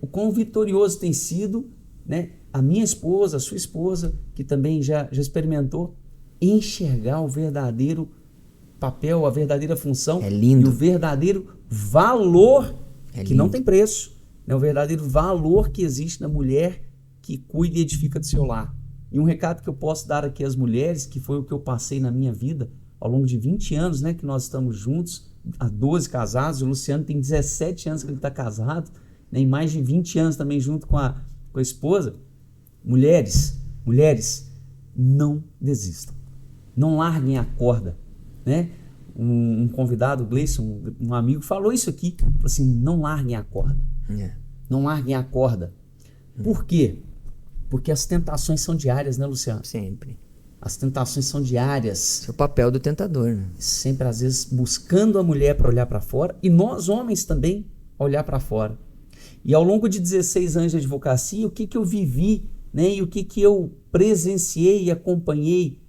o quão vitorioso tem sido, né? A minha esposa, a sua esposa, que também já experimentou, enxergar o verdadeiro papel, a verdadeira função e o verdadeiro valor que não tem preço. É o verdadeiro valor que existe na mulher que cuida e edifica do seu lar. E um recado que eu posso dar aqui às mulheres, que foi o que eu passei na minha vida ao longo de 20 anos, né, que nós estamos juntos, há 12 casados, o Luciano tem 17 anos que ele está casado, né, e mais de 20 anos também junto com a esposa. Mulheres, não desistam. Não larguem a corda. Né? Um convidado, o Gleison, um amigo, falou isso aqui. Falou assim, não larguem a corda. Não larguem a corda. Por quê? Porque as tentações são diárias, né, Luciano? Sempre. As tentações são diárias. Esse é o papel do tentador, né? Sempre, às vezes, buscando a mulher para olhar para fora e nós, homens, também, olhar para fora. E ao longo de 16 anos de advocacia, o que eu vivi, né, e o que eu presenciei e acompanhei,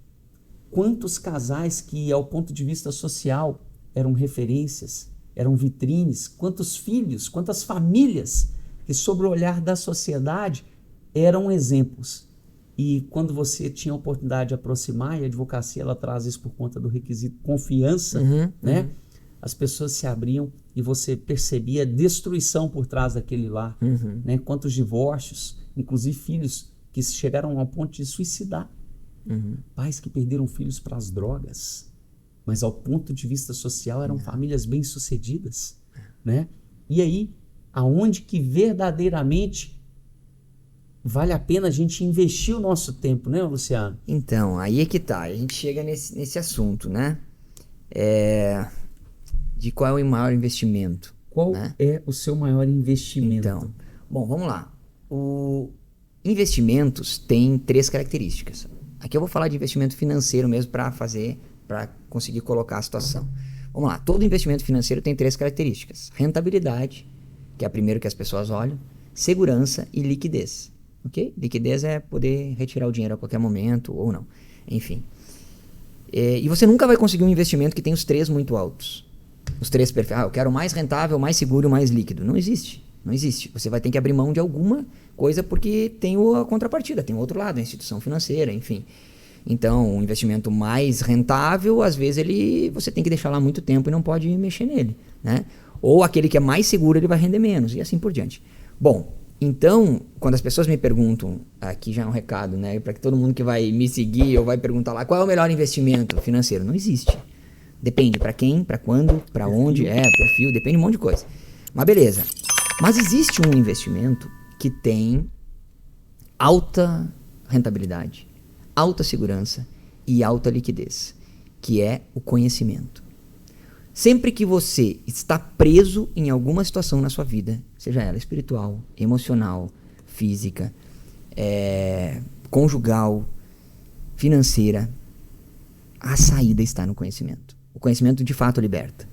quantos casais que, ao ponto de vista social, eram referências, eram vitrines, quantos filhos, quantas famílias que, sob o olhar da sociedade, eram exemplos. E quando você tinha a oportunidade de aproximar, e a advocacia ela traz isso por conta do requisito confiança, né? As pessoas se abriam e você percebia a destruição por trás daquele lar. Né? Quantos divórcios, inclusive filhos que chegaram ao ponto de suicidar. Pais que perderam filhos para as drogas, mas ao ponto de vista social eram famílias bem-sucedidas. Né? E aí, aonde que verdadeiramente vale a pena a gente investir o nosso tempo, né, Luciano? Então, aí é que tá. A gente chega nesse assunto, né? De qual é o maior investimento. Qual é o seu maior investimento? Então, bom, vamos lá. Investimentos têm 3 características. Aqui eu vou falar de investimento financeiro mesmo para conseguir colocar a situação. Vamos lá. Todo investimento financeiro tem 3 características. Rentabilidade, que é a primeira que as pessoas olham, segurança e liquidez. Ok? Liquidez é poder retirar o dinheiro a qualquer momento ou não. Enfim. E você nunca vai conseguir um investimento que tem os 3 muito altos. Os 3 perfeitos. Eu quero mais rentável, mais seguro, mais líquido. Não existe. Não existe. Você vai ter que abrir mão de alguma coisa porque tem a contrapartida, tem o outro lado, a instituição financeira, enfim. Então, um investimento mais rentável, às vezes você tem que deixar lá muito tempo e não pode mexer nele. Né? Ou aquele que é mais seguro, ele vai render menos e assim por diante. Bom, então, quando as pessoas me perguntam, aqui já é um recado, né, para que todo mundo que vai me seguir ou vai perguntar lá, qual é o melhor investimento financeiro? Não existe. Depende para quem, para quando, para onde, perfil, depende de um monte de coisa. Mas beleza. Mas existe um investimento que tem alta rentabilidade, alta segurança e alta liquidez, que é o conhecimento. Sempre que você está preso em alguma situação na sua vida, seja ela espiritual, emocional, física, conjugal, financeira, a saída está no conhecimento. O conhecimento de fato liberta.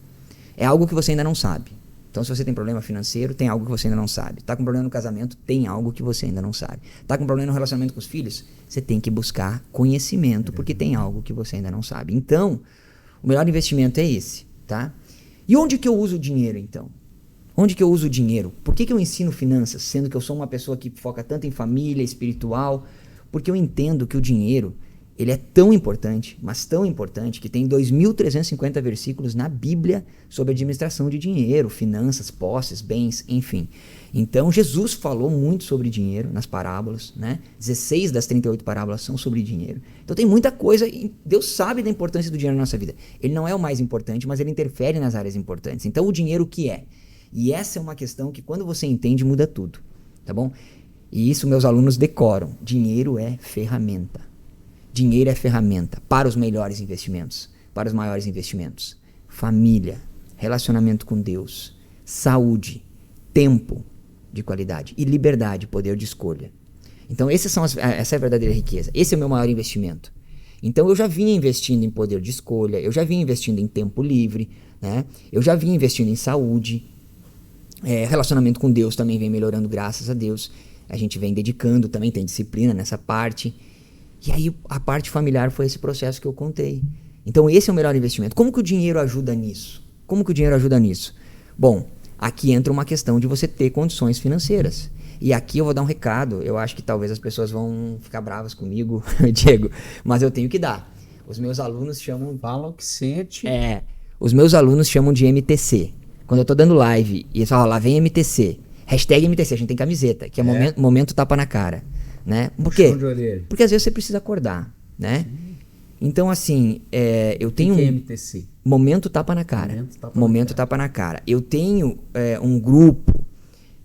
É algo que você ainda não sabe. Então, se você tem problema financeiro, tem algo que você ainda não sabe. Está com problema no casamento, tem algo que você ainda não sabe. Está com problema no relacionamento com os filhos, você tem que buscar conhecimento, porque tem algo que você ainda não sabe. Então, o melhor investimento é esse, tá? E onde que eu uso o dinheiro, então? Onde que eu uso o dinheiro? Por que eu ensino finanças, sendo que eu sou uma pessoa que foca tanto em família, espiritual? Porque eu entendo que o dinheiro, ele é tão importante, mas tão importante, que tem 2.350 versículos na Bíblia sobre administração de dinheiro, finanças, posses, bens, enfim. Então, Jesus falou muito sobre dinheiro nas parábolas, né? 16 das 38 parábolas são sobre dinheiro. Então, tem muita coisa e Deus sabe da importância do dinheiro na nossa vida. Ele não é o mais importante, mas ele interfere nas áreas importantes. Então, o dinheiro o que é? E essa é uma questão que, quando você entende, muda tudo, tá bom? E isso meus alunos decoram. Dinheiro é ferramenta. Dinheiro é ferramenta para os melhores investimentos, para os maiores investimentos. Família, relacionamento com Deus, saúde, tempo de qualidade e liberdade, poder de escolha. Então essa é a verdadeira riqueza. Esse é o meu maior investimento. Então eu já vinha investindo em poder de escolha, eu já vinha investindo em tempo livre, né? Eu já vinha investindo em saúde, relacionamento com Deus também vem melhorando, graças a Deus. A gente vem dedicando, também tem disciplina nessa parte. E aí a parte familiar foi esse processo que eu contei. Então esse é o melhor investimento. Como que o dinheiro ajuda nisso? Bom, aqui entra uma questão de você ter condições financeiras. E aqui eu vou dar um recado, eu acho que talvez as pessoas vão ficar bravas comigo, Diego, mas eu tenho que dar. Os meus alunos chamam... Fala o que sente. Os meus alunos chamam de MTC. Quando eu tô dando live e eles falam, lá vem MTC. Hashtag MTC, a gente tem camiseta, que é momento tapa na cara. Né? Por quê? Porque às vezes você precisa acordar, né? Então, assim, eu tenho que é MTC? Momento tapa na cara. Momento tapa na cara. Eu tenho um grupo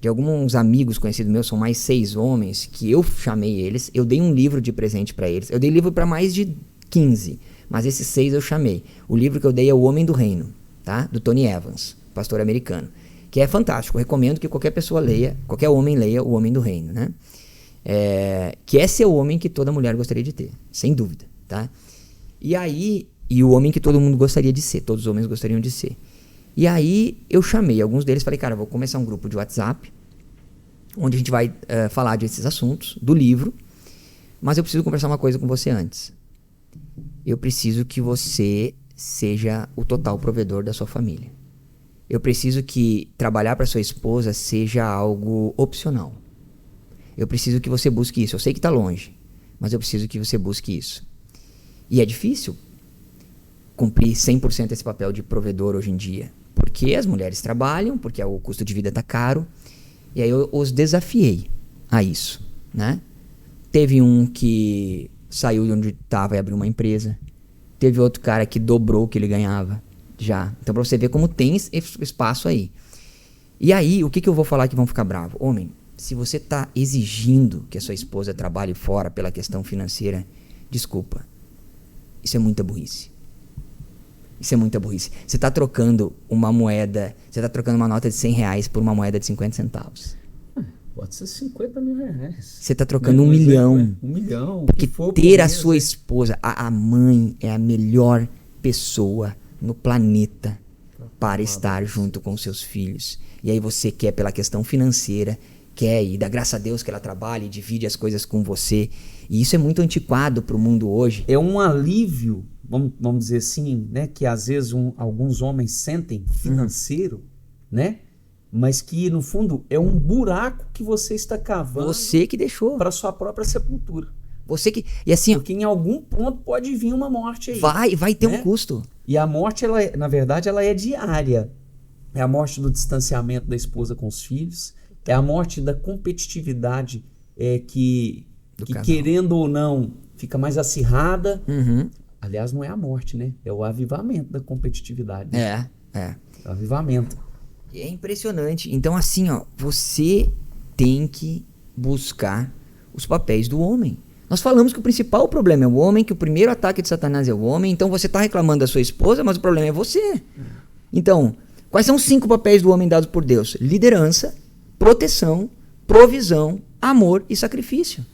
de alguns amigos conhecidos meus, são mais 6 homens, que eu chamei eles, eu dei um livro de presente para eles. Eu dei livro para mais de 15, mas esses 6 eu chamei. O livro que eu dei é O Homem do Reino, tá? Do Tony Evans, pastor americano, que é fantástico. Eu recomendo que qualquer pessoa leia, qualquer homem leia O Homem do Reino, né? Que esse é o homem que toda mulher gostaria de ter, sem dúvida, tá? E o homem que todo mundo gostaria de ser, todos os homens gostariam de ser. E aí eu chamei alguns deles, falei, cara, vou começar um grupo de WhatsApp, onde a gente vai falar desses assuntos, do livro, mas eu preciso conversar uma coisa com você antes. Eu preciso que você seja o total provedor da sua família. Eu preciso que trabalhar para sua esposa seja algo opcional. Eu preciso que você busque isso. Eu sei que está longe, mas eu preciso que você busque isso. E é difícil cumprir 100% esse papel de provedor hoje em dia. Porque as mulheres trabalham, porque o custo de vida está caro. E aí eu os desafiei a isso, né? Teve um que saiu de onde estava e abriu uma empresa. Teve outro cara que dobrou o que ele ganhava já. Então, para você ver como tem espaço aí. E aí, o que eu vou falar que vão ficar bravos? Homem, se você está exigindo que a sua esposa trabalhe fora pela questão financeira, desculpa. Isso é muita burrice. Isso é muita burrice. Você está trocando uma moeda, você está trocando uma nota de R$100 por uma moeda de 50 centavos. Pode ser 50 mil reais. Você está trocando 1 milhão. 1 milhão. Porque ter a sua esposa, a mãe é a melhor pessoa no planeta para estar junto com seus filhos. E aí você quer, pela questão financeira, quer e dá graças a Deus que ela trabalha e divide as coisas com você. E isso é muito antiquado para o mundo hoje. É um alívio, vamos dizer assim, né, que às vezes alguns homens sentem financeiro, né? Mas que no fundo é um buraco que você está cavando. Você que deixou. Para sua própria sepultura. Você que... E assim, porque em algum ponto pode vir uma morte aí. Vai ter um custo. E a morte, na verdade, ela é diária. É a morte do distanciamento da esposa com os filhos. É a morte da competitividade que querendo ou não, fica mais acirrada. Aliás, não é a morte, né? É o avivamento da competitividade. Né? É o avivamento. É impressionante. Então, assim, ó, você tem que buscar os papéis do homem. Nós falamos que o principal problema é o homem, que o primeiro ataque de Satanás é o homem. Então, você está reclamando da sua esposa, mas o problema é você. Então, quais são os 5 papéis do homem dados por Deus? Liderança, proteção, provisão, amor e sacrifício.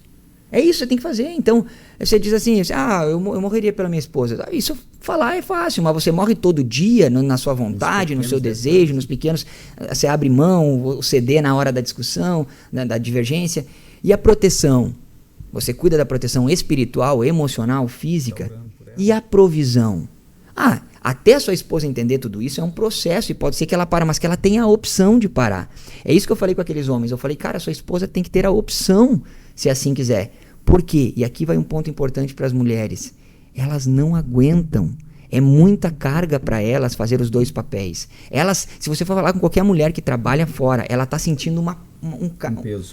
É isso que você tem que fazer. Então, você diz assim, eu morreria pela minha esposa. Isso falar é fácil, mas você morre todo dia na sua vontade, no seu desejo, nos pequenos. Você abre mão, ceder na hora da discussão, da divergência. E a proteção? Você cuida da proteção espiritual, emocional, física. E a provisão? Até a sua esposa entender tudo isso é um processo e pode ser que ela pare, mas que ela tenha a opção de parar. É isso que eu falei com aqueles homens. Eu falei, cara, a sua esposa tem que ter a opção, se assim quiser. Por quê? E aqui vai um ponto importante para as mulheres. Elas não aguentam. É muita carga para elas fazer os 2 papéis. Elas, se você for falar com qualquer mulher que trabalha fora, ela está sentindo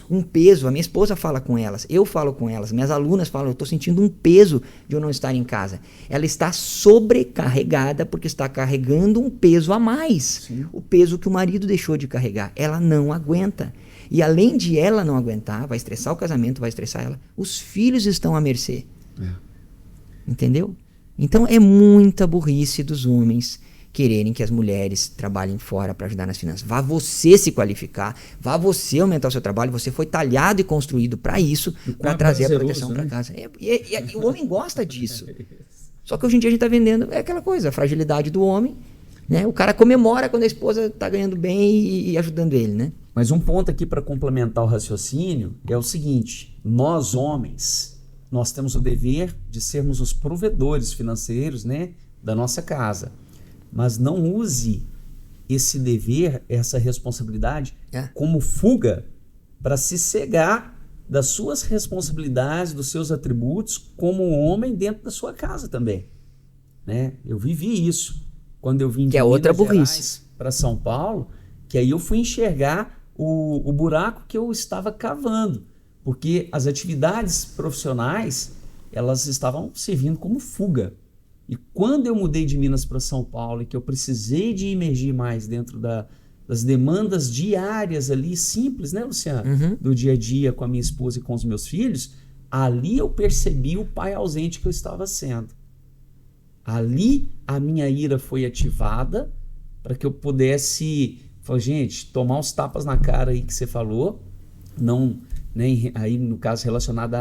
um peso. A minha esposa fala com elas, eu falo com elas, minhas alunas falam, eu estou sentindo um peso de eu não estar em casa. Ela está sobrecarregada porque está carregando um peso a mais. Sim. O peso que o marido deixou de carregar. Ela não aguenta. E além de ela não aguentar, vai estressar o casamento, vai estressar ela, os filhos estão à mercê. Entendeu? Então é muita burrice dos homens quererem que as mulheres trabalhem fora para ajudar nas finanças. Vá você se qualificar, vá você aumentar o seu trabalho, você foi talhado e construído para isso, para trazer a proteção para casa. E o homem gosta disso. Só que hoje em dia a gente está vendendo aquela coisa, a fragilidade do homem, né? O cara comemora quando a esposa está ganhando bem e ajudando ele, né? Mas um ponto aqui para complementar o raciocínio é o seguinte: nós homens, nós temos o dever de sermos os provedores financeiros, né, da nossa casa. Mas não use esse dever, essa responsabilidade, como fuga para se cegar das suas responsabilidades, dos seus atributos como homem dentro da sua casa também. Né? Eu vivi isso quando eu vim de Minas Gerais para São Paulo, que aí eu fui enxergar o buraco que eu estava cavando. Porque as atividades profissionais, elas estavam servindo como fuga. E quando eu mudei de Minas para São Paulo e que eu precisei de emergir mais dentro das demandas diárias ali, simples, né, Luciano? Do dia a dia com a minha esposa e com os meus filhos, ali eu percebi o pai ausente que eu estava sendo. Ali a minha ira foi ativada para que eu pudesse, gente, tomar uns tapas na cara aí que você falou, não... Nem aí no caso relacionado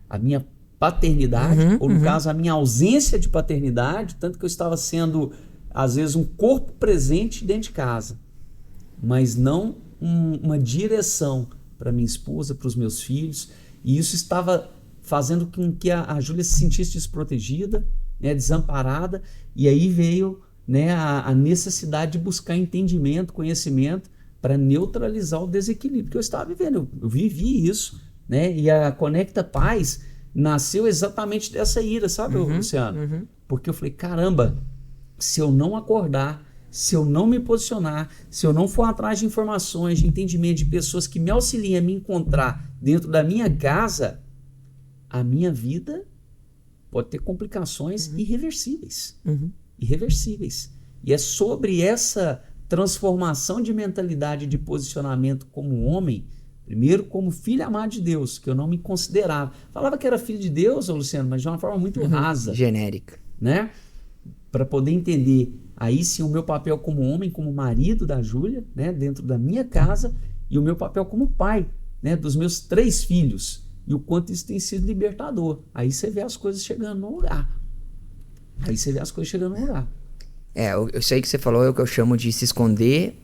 à minha paternidade, ou no caso a minha ausência de paternidade, tanto que eu estava sendo às vezes um corpo presente dentro de casa, mas não uma direção para minha esposa, para os meus filhos, e isso estava fazendo com que a Júlia se sentisse desprotegida, né, desamparada, e aí veio, né, a necessidade de buscar entendimento, conhecimento, para neutralizar o desequilíbrio que eu estava vivendo. Eu vivi isso, né? E a Conecta Paz nasceu exatamente dessa ira, sabe, Luciano? Porque eu falei, caramba, se eu não acordar, se eu não me posicionar, se eu não for atrás de informações, de entendimento de pessoas que me auxiliem a me encontrar dentro da minha casa, a minha vida pode ter complicações irreversíveis. Irreversíveis. E é sobre essa transformação de mentalidade, de posicionamento como homem, primeiro como filho amado de Deus, que eu não me considerava. Falava que era filho de Deus, Luciano, mas de uma forma muito rasa. Genérica. Né? Para poder entender aí sim o meu papel como homem, como marido da Júlia, né, dentro da minha casa, e o meu papel como pai, né, dos meus 3 filhos. E o quanto isso tem sido libertador. Aí você vê as coisas chegando no lugar. Isso aí que você falou é o que eu chamo de se esconder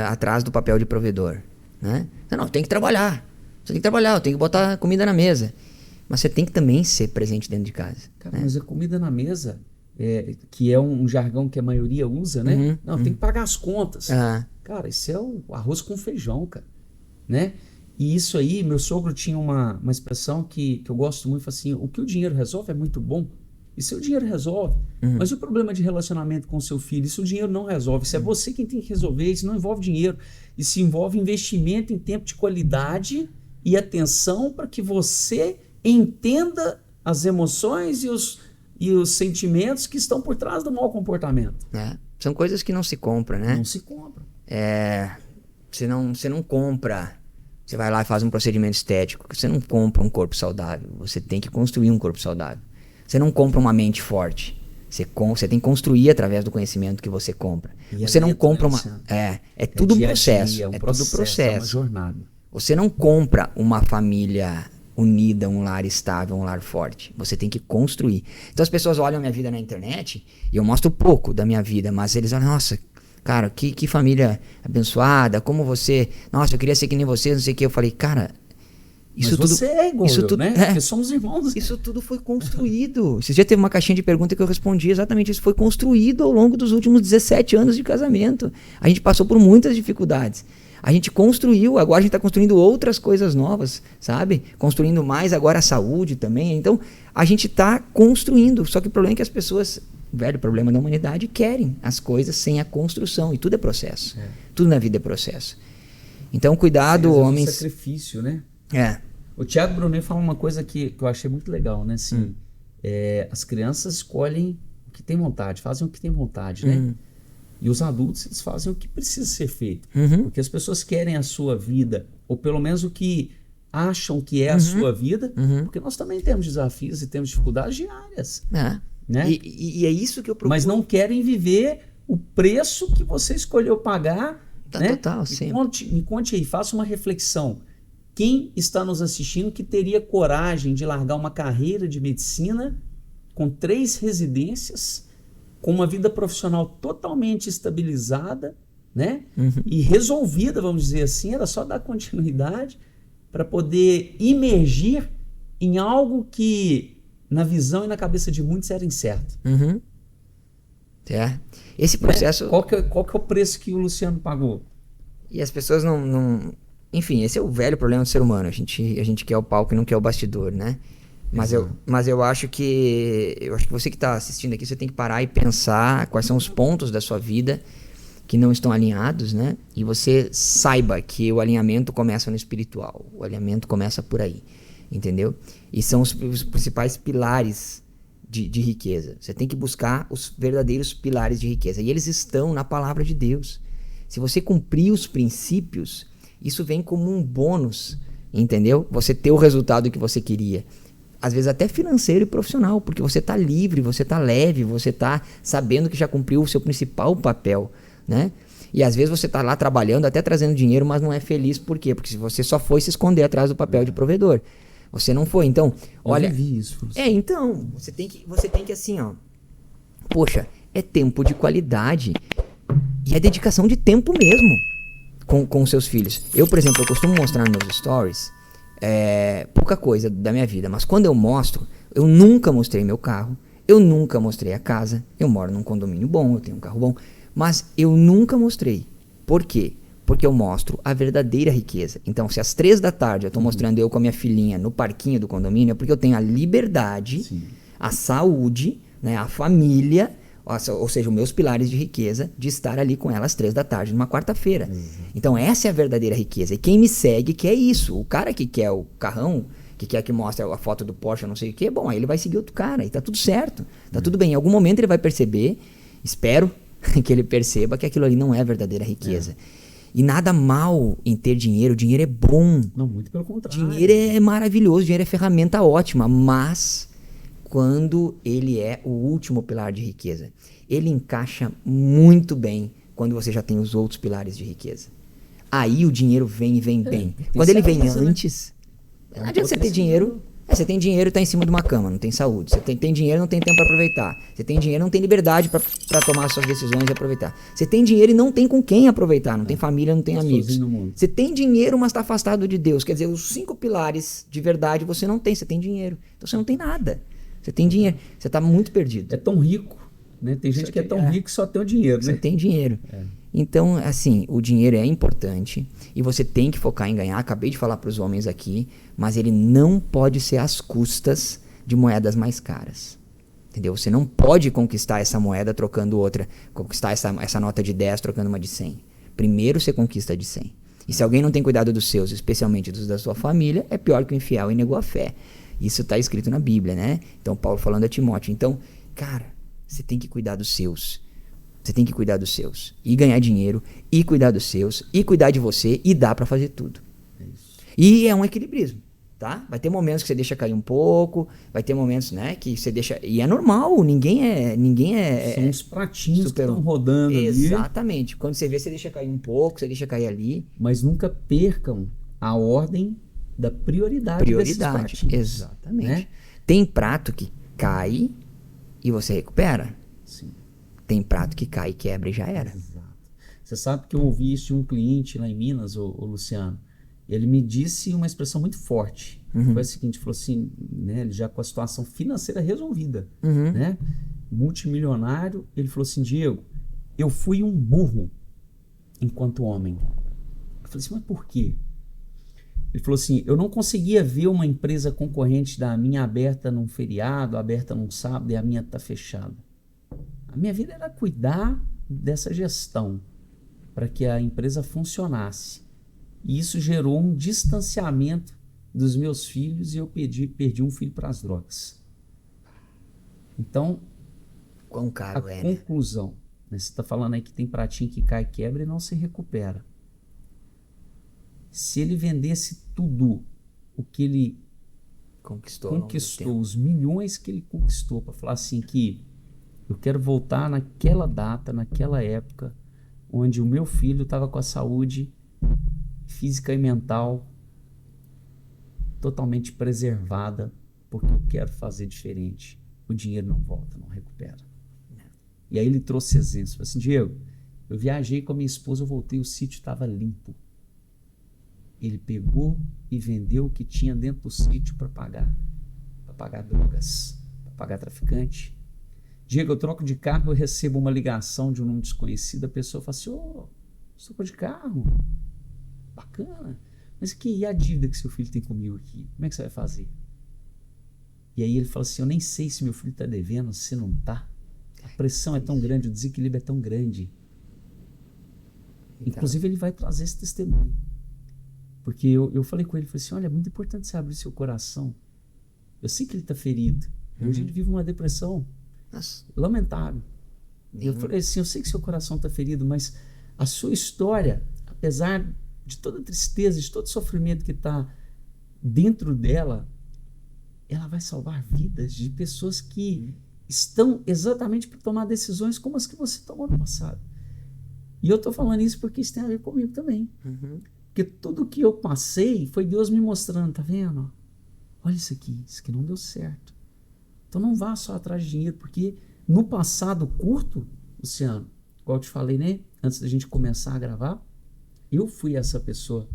atrás do papel de provedor, né? Não, tem que trabalhar. Você tem que trabalhar, eu tenho que botar comida na mesa. Mas você tem que também ser presente dentro de casa. Cara, né? Mas a comida na mesa, que é um jargão que a maioria usa, né? Tem que pagar as contas. Cara, isso é o arroz com feijão, cara. Né? E isso aí, meu sogro tinha uma expressão que eu gosto muito, assim, o que o dinheiro resolve é muito bom. Isso o dinheiro resolve. Mas e o problema de relacionamento com o seu filho? Isso o dinheiro não resolve. Isso é você quem tem que resolver. Isso não envolve dinheiro. Isso envolve investimento em tempo de qualidade e atenção para que você entenda as emoções e os sentimentos que estão por trás do mau comportamento. São coisas que não se compram, né? Não se compram. Você não compra. Você vai lá e faz um procedimento estético. Você não compra um corpo saudável. Você tem que construir um corpo saudável. Você não compra uma mente forte. Você tem que construir através do conhecimento que você compra. E Você é não lento, compra né, uma... Luciano? É tudo um dia a processo. dia, É tudo É uma processo. jornada. Você não compra uma família unida, um lar estável, um lar forte. Você tem que construir. Então as pessoas olham a minha vida na internet e eu mostro pouco da minha vida, mas eles olham, nossa, cara, que família abençoada, como você... Nossa, eu queria ser que nem você, não sei o que. Eu falei, cara... Mas você é igual eu, né? Porque somos irmãos. Isso tudo foi construído. Esse dia teve uma caixinha de pergunta que eu respondi exatamente isso. Foi construído ao longo dos últimos 17 anos de casamento. A gente passou por muitas dificuldades. A gente construiu, agora a gente está construindo outras coisas novas, sabe? Construindo mais agora a saúde também. Então, a gente está construindo. Só que o problema é que as pessoas, velho problema da humanidade, querem as coisas sem a construção. E tudo é processo. Tudo na vida é processo. Então, cuidado, homens... É sacrifício, né? É. O Thiago Brunet fala uma coisa que eu achei muito legal, né? Assim, as crianças escolhem o que tem vontade, fazem o que tem vontade, né? E os adultos, eles fazem o que precisa ser feito. Porque as pessoas querem a sua vida, ou pelo menos o que acham que é a sua vida, porque nós também temos desafios e temos dificuldades diárias. Né? E é isso que eu procuro. Mas não querem viver o preço que você escolheu pagar. Né? Total, sim. Me conte aí, faça uma reflexão. Quem está nos assistindo que teria coragem de largar uma carreira de medicina com 3 residências, com uma vida profissional totalmente estabilizada, né? E resolvida, vamos dizer assim, era só dar continuidade para poder imergir em algo que, na visão e na cabeça de muitos, era incerto. Esse processo... Né? Qual que é o preço que o Luciano pagou? E as pessoas não... Enfim, esse é o velho problema do ser humano. A gente quer o palco e não quer o bastidor, né? Mas eu acho que você que está assistindo aqui, você tem que parar e pensar quais são os pontos da sua vida que não estão alinhados, né? E você saiba que o alinhamento começa no espiritual. O alinhamento começa por aí, entendeu? E são os principais pilares de riqueza. Você tem que buscar os verdadeiros pilares de riqueza. E eles estão na palavra de Deus. Se você cumprir os princípios, isso vem como um bônus, entendeu? Você ter o resultado que você queria. Às vezes até financeiro e profissional, porque você está livre, você está leve, você está sabendo que já cumpriu o seu principal papel, né? E às vezes você está lá trabalhando, até trazendo dinheiro, mas não é feliz. Por quê? Porque você só foi se esconder atrás do papel de provedor. Você não foi. Então, olha... Eu vivi isso. Então, você tem que assim, ó... Poxa, é tempo de qualidade e é dedicação de tempo mesmo com seus filhos. Eu, por exemplo, eu costumo mostrar nos meus stories pouca coisa da minha vida, mas quando eu mostro, eu nunca mostrei meu carro, eu nunca mostrei a casa, eu moro num condomínio bom, eu tenho um carro bom, mas eu nunca mostrei. Por quê? Porque eu mostro a verdadeira riqueza. Então, se às 3 da tarde eu estou mostrando eu com a minha filhinha no parquinho do condomínio, é porque eu tenho a liberdade, a saúde, né, a família, ou seja, os meus pilares de riqueza, de estar ali com ela às 3 da tarde, numa quarta-feira. Então, essa é a verdadeira riqueza. E quem me segue quer isso. O cara que quer o carrão, que quer que mostre a foto do Porsche, não sei o quê, bom, aí ele vai seguir outro cara, e tá tudo certo. Tá tudo bem. Em algum momento ele vai perceber, espero que ele perceba que aquilo ali não é a verdadeira riqueza. E nada mal em ter dinheiro. Dinheiro é bom. Não, muito pelo contrário. Dinheiro é maravilhoso, dinheiro é ferramenta ótima, mas quando ele é o último pilar de riqueza, ele encaixa muito bem quando você já tem os outros pilares de riqueza. Aí o dinheiro vem e vem bem. Quando ele vem antes, não adianta você ter dinheiro. Você tem dinheiro e está em cima de uma cama, não tem saúde. Você tem dinheiro e não tem tempo para aproveitar. Você tem dinheiro e não tem liberdade para tomar suas decisões e aproveitar. Você tem dinheiro e não tem com quem aproveitar. Não tem família, não tem amigos. Você tem dinheiro, mas está afastado de Deus. Quer dizer, os 5 pilares de verdade você não tem. Você tem dinheiro. Então você não tem nada. Você tem dinheiro. Você está muito perdido. É tão rico, né? Tem gente que é tão rico que só tem o dinheiro, né? Você tem dinheiro. Então, assim, o dinheiro é importante e você tem que focar em ganhar. Acabei de falar para os homens aqui, mas ele não pode ser às custas de moedas mais caras. Entendeu? Você não pode conquistar essa moeda trocando outra, conquistar essa nota de 10 trocando uma de 100. Primeiro você conquista a de 100. E se alguém não tem cuidado dos seus, especialmente dos da sua família, é pior que o infiel e negou a fé. Isso está escrito na Bíblia, né? Então, Paulo falando a Timóteo. Então, cara, você tem que cuidar dos seus. Você tem que cuidar dos seus. E ganhar dinheiro, e cuidar dos seus, e cuidar de você, e dá pra fazer tudo. E é um equilibrismo. tá? Vai ter momentos que você deixa cair um pouco, vai ter momentos, né, que você deixa... E é normal, ninguém é São os pratinhos super... que estão rodando ali. Exatamente. Quando você vê, você deixa cair um pouco, você deixa cair ali. Mas nunca percam a ordem da prioridade desses pratinhos. Exatamente. Né? Tem prato que cai e você recupera. Sim. Tem prato que cai, quebra e já era. Exato. Você sabe que eu ouvi isso de um cliente lá em Minas, o Luciano. Ele me disse uma expressão muito forte. Foi a seguinte, falou assim, né, ele já com a situação financeira resolvida, né, multimilionário, ele falou assim, Diego, eu fui um burro enquanto homem. Eu falei assim, mas por quê? Ele falou assim, eu não conseguia ver uma empresa concorrente da minha aberta num feriado, aberta num sábado e a minha tá fechada. A minha vida era cuidar dessa gestão para que a empresa funcionasse. E isso gerou um distanciamento dos meus filhos e eu perdi um filho para as drogas. Então, Quão caro a é, conclusão, né? Você está falando aí que tem pratinho que cai, quebra e não se recupera. Se ele vendesse tudo o que ele conquistou, os milhões que ele conquistou, para falar assim que eu quero voltar naquela data, naquela época, onde o meu filho estava com a saúde física e mental totalmente preservada, porque eu quero fazer diferente. O dinheiro não volta, não recupera. E aí ele trouxe exemplos. Falei assim, Diego, eu viajei com a minha esposa, eu voltei, o sítio estava limpo. Ele pegou e vendeu o que tinha dentro do sítio para pagar drogas, para pagar traficante. Diego, eu troco de carro, eu recebo uma ligação de um número desconhecido, a pessoa fala assim, ô, você trocou de carro? Bacana. Mas e a dívida que seu filho tem comigo aqui? Como é que você vai fazer? E aí ele fala assim, eu nem sei se meu filho está devendo, se não está. A pressão é tão grande, o desequilíbrio é tão grande. Inclusive ele vai trazer esse testemunho. Porque eu falei com ele, falei assim, olha, é muito importante você abrir seu coração. Eu sei que ele está ferido. Hoje ele vive uma depressão lamentável. Eu falei assim, eu sei que seu coração está ferido, mas a sua história, apesar de toda a tristeza, de todo o sofrimento que está dentro dela, ela vai salvar vidas de pessoas que estão exatamente para tomar decisões como as que você tomou no passado. E eu estou falando isso porque isso tem a ver comigo também. Porque tudo que eu passei foi Deus me mostrando, tá vendo? Olha isso aqui não deu certo. Então não vá só atrás de dinheiro, porque no passado curto, Luciano, igual eu te falei, né? Antes da gente começar a gravar, eu fui essa pessoa.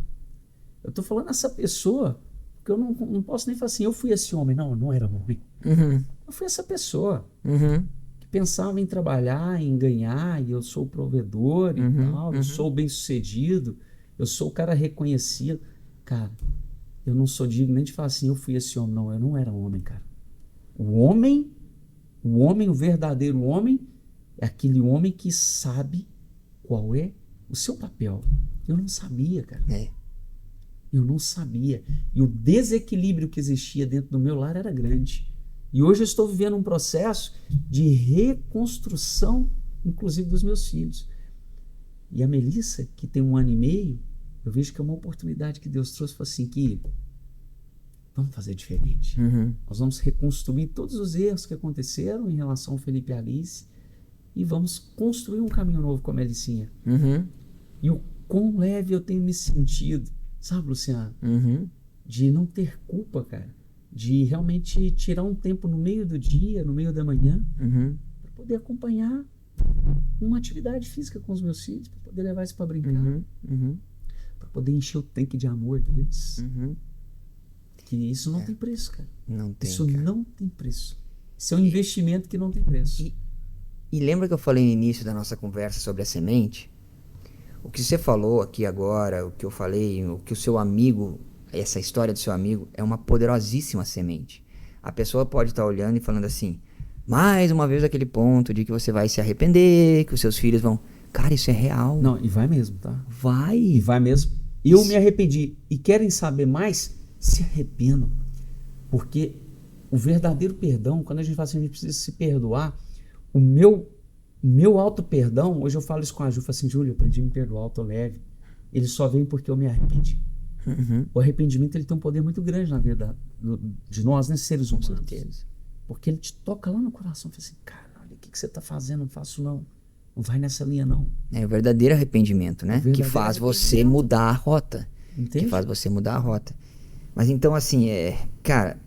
Eu tô falando essa pessoa, porque eu não posso nem falar assim, eu fui esse homem. Não, eu não era homem. Eu fui essa pessoa que pensava em trabalhar, em ganhar, e eu sou o provedor e tal, eu sou bem sucedido, eu sou o cara reconhecido. Cara, eu não sou digno nem de falar assim, eu fui esse homem. Não, eu não era homem, cara. O verdadeiro homem, é aquele homem que sabe qual é o seu papel. Eu não sabia, cara. Eu não sabia. E o desequilíbrio que existia dentro do meu lar era grande. E hoje eu estou vivendo um processo de reconstrução, inclusive dos meus filhos. E a Melissa, que tem 1 ano e meio, eu vejo que é uma oportunidade que Deus trouxe, falou assim, que vamos fazer diferente. Nós vamos reconstruir todos os erros que aconteceram em relação ao Felipe e a Alice e vamos construir um caminho novo com a Melicinha. E o quão leve eu tenho me sentido, sabe, Luciano? De não ter culpa, cara. De realmente tirar um tempo no meio do dia, no meio da manhã, para poder acompanhar uma atividade física com os meus filhos, para poder levar eles para brincar, para poder encher o tanque de amor deles. Que isso não tem preço, cara. Não tem, isso cara. não tem preço. Isso é um investimento que não tem preço. E lembra que eu falei no início da nossa conversa sobre a semente? O que você falou aqui agora, o que eu falei, o que o seu amigo, essa história do seu amigo, é uma poderosíssima semente. A pessoa pode estar olhando e falando assim, mais uma vez aquele ponto de que você vai se arrepender, que os seus filhos vão... Cara, isso é real. Não, e vai mesmo, tá? Vai. E vai mesmo. Eu me arrependi. E querem saber mais? Se arrependam. Porque o verdadeiro perdão, quando a gente fala assim, a gente precisa se perdoar, o meu auto-perdão, hoje eu falo isso com a Ju, eu falo assim, Júlia, eu aprendi a me perdoar, eu tô leve. Ele só vem porque eu me arrependi. O arrependimento ele tem um poder muito grande na vida de nós, né, seres humanos. Com certeza. Porque ele te toca lá no coração. Fala assim, cara, olha o que você está fazendo, não faço não. Não vai nessa linha não. É o verdadeiro arrependimento, né? Que faz você mudar a rota. Entende? Que faz você mudar a rota. Mas então, assim, cara,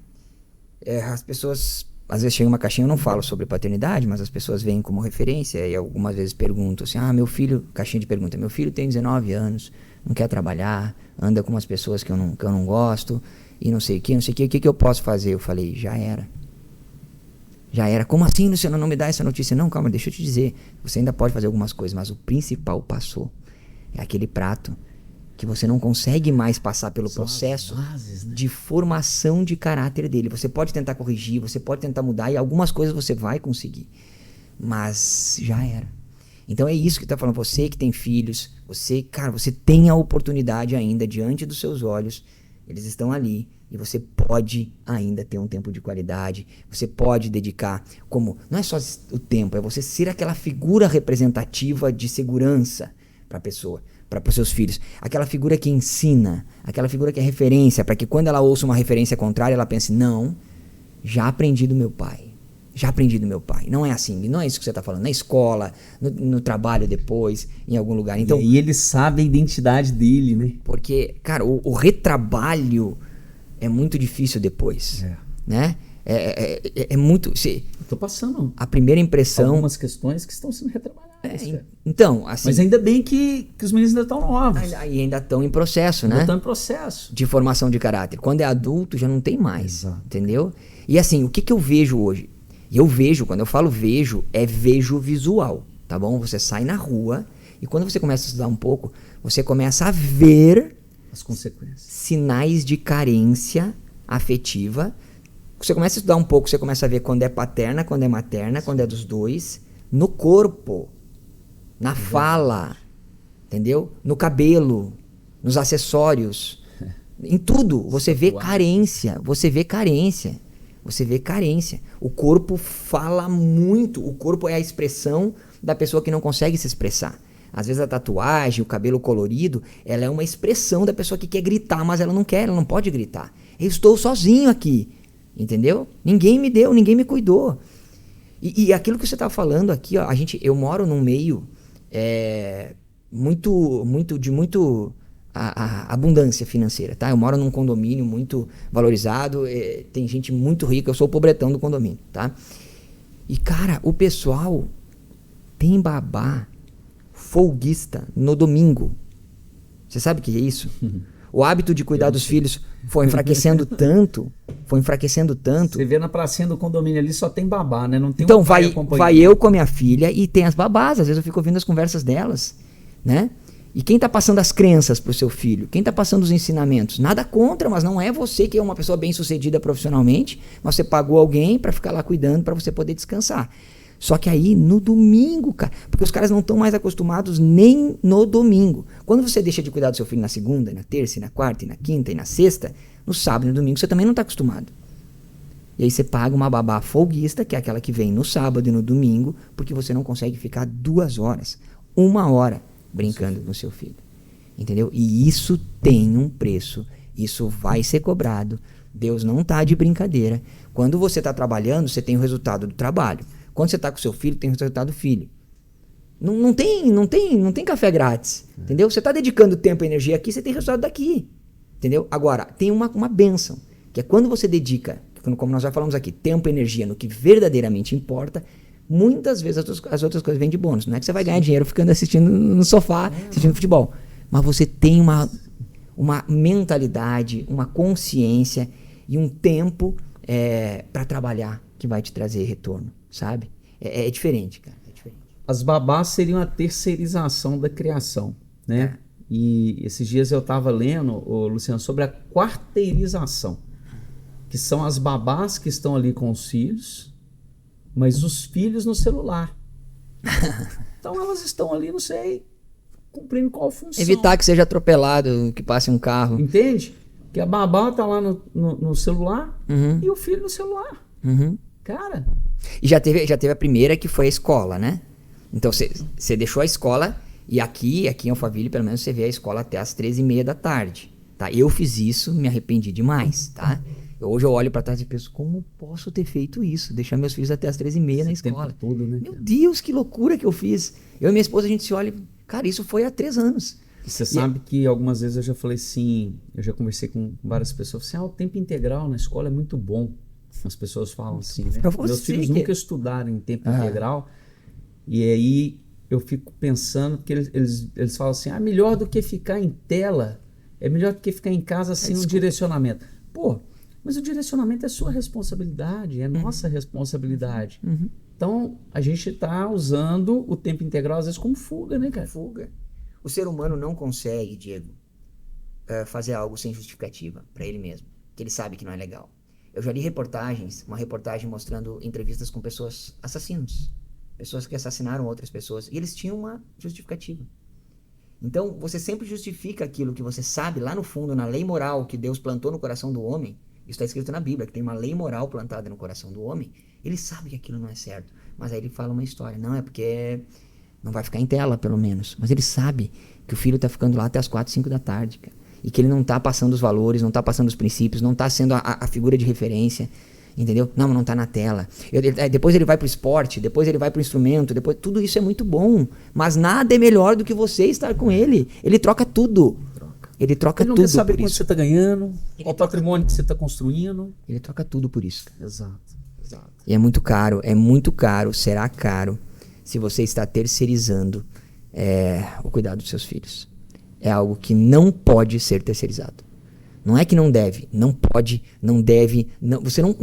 as pessoas, às vezes chega uma caixinha, eu não falo sobre paternidade, mas as pessoas vêm como referência e algumas vezes perguntam assim, meu filho, caixinha de pergunta, meu filho tem 19 anos, não quer trabalhar, anda com umas pessoas que eu não gosto, e não sei o que, o que eu posso fazer? Eu falei, já era. Já era. Como assim, Luciano, não me dá essa notícia? Não, calma, deixa eu te dizer. Você ainda pode fazer algumas coisas, mas o principal passou. É aquele prato que você não consegue mais passar pelo processo bases, né? de formação de caráter dele. Você pode tentar corrigir, você pode tentar mudar, e algumas coisas você vai conseguir. Mas já era. Então é isso que está falando. Você que tem filhos, você tem a oportunidade ainda diante dos seus olhos. Eles estão ali. E você pode ainda ter um tempo de qualidade. Você pode dedicar não é só o tempo, é você ser aquela figura representativa de segurança para a pessoa, para os seus filhos. Aquela figura que ensina, aquela figura que é referência, para que quando ela ouça uma referência contrária, ela pense, não, já aprendi do meu pai. Já aprendi do meu pai. Não é assim, não é isso que você está falando. Na escola, no trabalho depois, em algum lugar. Então, e ele sabe a identidade dele, né? Porque, cara, o retrabalho é muito difícil depois, né? É muito... Eu tô passando a primeira impressão... algumas questões que estão sendo retrabalhadas. Então, assim... Mas ainda bem que os meninos ainda estão novos. E ainda estão em processo, né? Ainda estão em processo. De formação de caráter. Quando é adulto, já não tem mais. Exato. Entendeu? E assim, o que eu vejo hoje? Quando eu falo vejo visual, tá bom? Você sai na rua e quando você começa a estudar um pouco, você começa a ver... as consequências. Sinais de carência afetiva. Você começa a estudar um pouco, você começa a ver quando é paterna, quando é materna, quando é dos dois. No corpo, na fala, entendeu? No cabelo, nos acessórios, em tudo. Você vê carência, O corpo fala muito. O corpo é a expressão da pessoa que não consegue se expressar. Às vezes a tatuagem, o cabelo colorido, ela é uma expressão da pessoa que quer gritar, mas ela não quer, ela não pode gritar. Eu estou sozinho aqui, entendeu? Ninguém me deu, ninguém me cuidou. E aquilo que você está falando aqui, ó, eu moro num meio muito abundância financeira, tá? Eu moro num condomínio muito valorizado, tem gente muito rica, eu sou o pobretão do condomínio, tá? E, cara, o pessoal tem babá folguista no domingo. Você sabe o que é isso? O hábito de cuidar dos filhos foi enfraquecendo tanto. Você vê na pracinha do condomínio ali, só tem babá, né? Não tem então vai eu com a minha filha e tem as babás. Às vezes eu fico ouvindo as conversas delas, né? E quem tá passando as crenças pro seu filho? Quem tá passando os ensinamentos? Nada contra, mas não é você que é uma pessoa bem-sucedida profissionalmente, mas você pagou alguém para ficar lá cuidando para você poder descansar. Só que aí no domingo, cara, porque os caras não estão mais acostumados nem no domingo. Quando você deixa de cuidar do seu filho na segunda, na terça, na quarta, na quinta e na sexta, no sábado e no domingo você também não está acostumado. E aí você paga uma babá folguista, que é aquela que vem no sábado e no domingo, porque você não consegue ficar 2 horas, 1 hora brincando com o seu filho. Entendeu? E isso tem um preço, isso vai ser cobrado. Deus não está de brincadeira. Quando você está trabalhando, você tem o resultado do trabalho. Quando você está com seu filho, tem o resultado do filho. Não tem café grátis, entendeu? Você está dedicando tempo e energia aqui, você tem resultado daqui, entendeu? Agora, tem uma bênção, que é quando você dedica, como nós já falamos aqui, tempo e energia no que verdadeiramente importa, muitas vezes as outras coisas vêm de bônus. Não é que você vai ganhar dinheiro ficando assistindo no sofá, assistindo futebol, mas você tem uma mentalidade, uma consciência e um tempo para trabalhar que vai te trazer retorno. Sabe? É diferente, cara. É diferente. As babás seriam a terceirização da criação, né? E esses dias eu estava lendo, Luciano, sobre a quarteirização, que são as babás que estão ali com os filhos, mas os filhos no celular. Então elas estão ali, não sei, cumprindo qual função. Evitar que seja atropelado, que passe um carro. Entende? Que a babá tá lá no celular e o filho no celular. Cara... E já teve a primeira, que foi a escola, né? Então você deixou a escola e aqui em Alphaville, pelo menos, você vê a escola até as 13h30 da tarde. tá? Eu fiz isso, me arrependi demais, tá? Hoje eu olho pra trás e penso, como posso ter feito isso? Deixar meus filhos até as 13h30 na escola. Todo, né? Meu Deus, que loucura que eu fiz. Eu e minha esposa, a gente se olha, cara, isso foi há 3 anos. E você sabe que algumas vezes eu já falei assim, eu já conversei com várias pessoas, assim, o tempo integral na escola é muito bom. As pessoas falam assim, né? Meus filhos nunca estudaram em tempo integral. E aí eu fico pensando, porque eles falam assim, melhor do que ficar em tela, é melhor do que ficar em casa sem um direcionamento. Pô, mas o direcionamento é sua responsabilidade, é nossa responsabilidade. Então, a gente está usando o tempo integral, às vezes, como fuga, né, cara? Fuga. O ser humano não consegue, Diego, fazer algo sem justificativa para ele mesmo, que ele sabe que não é legal. Eu já li uma reportagem mostrando entrevistas com pessoas assassinos, pessoas que assassinaram outras pessoas, e eles tinham uma justificativa. Então, você sempre justifica aquilo que você sabe lá no fundo, na lei moral que Deus plantou no coração do homem. Isso está escrito na Bíblia, que tem uma lei moral plantada no coração do homem. Ele sabe que aquilo não é certo, mas aí ele fala uma história. Não, é porque não vai ficar em tela, pelo menos. Mas ele sabe que o filho está ficando lá até as 4, 5 da tarde, cara. E que ele não está passando os valores, não está passando os princípios, não está sendo a figura de referência. Entendeu? Não está na tela. Depois ele vai pro esporte, depois ele vai pro instrumento, depois tudo isso é muito bom. Mas nada é melhor do que você estar com ele. Ele troca tudo. Ele troca tudo por isso. Ele não quer saber quanto você está ganhando, qual o patrimônio que você está construindo. Ele troca tudo por isso. Exato. E é muito caro, será caro se você está terceirizando o cuidado dos seus filhos. É algo que não pode ser terceirizado. Não é que não deve, não pode, não deve, não, você não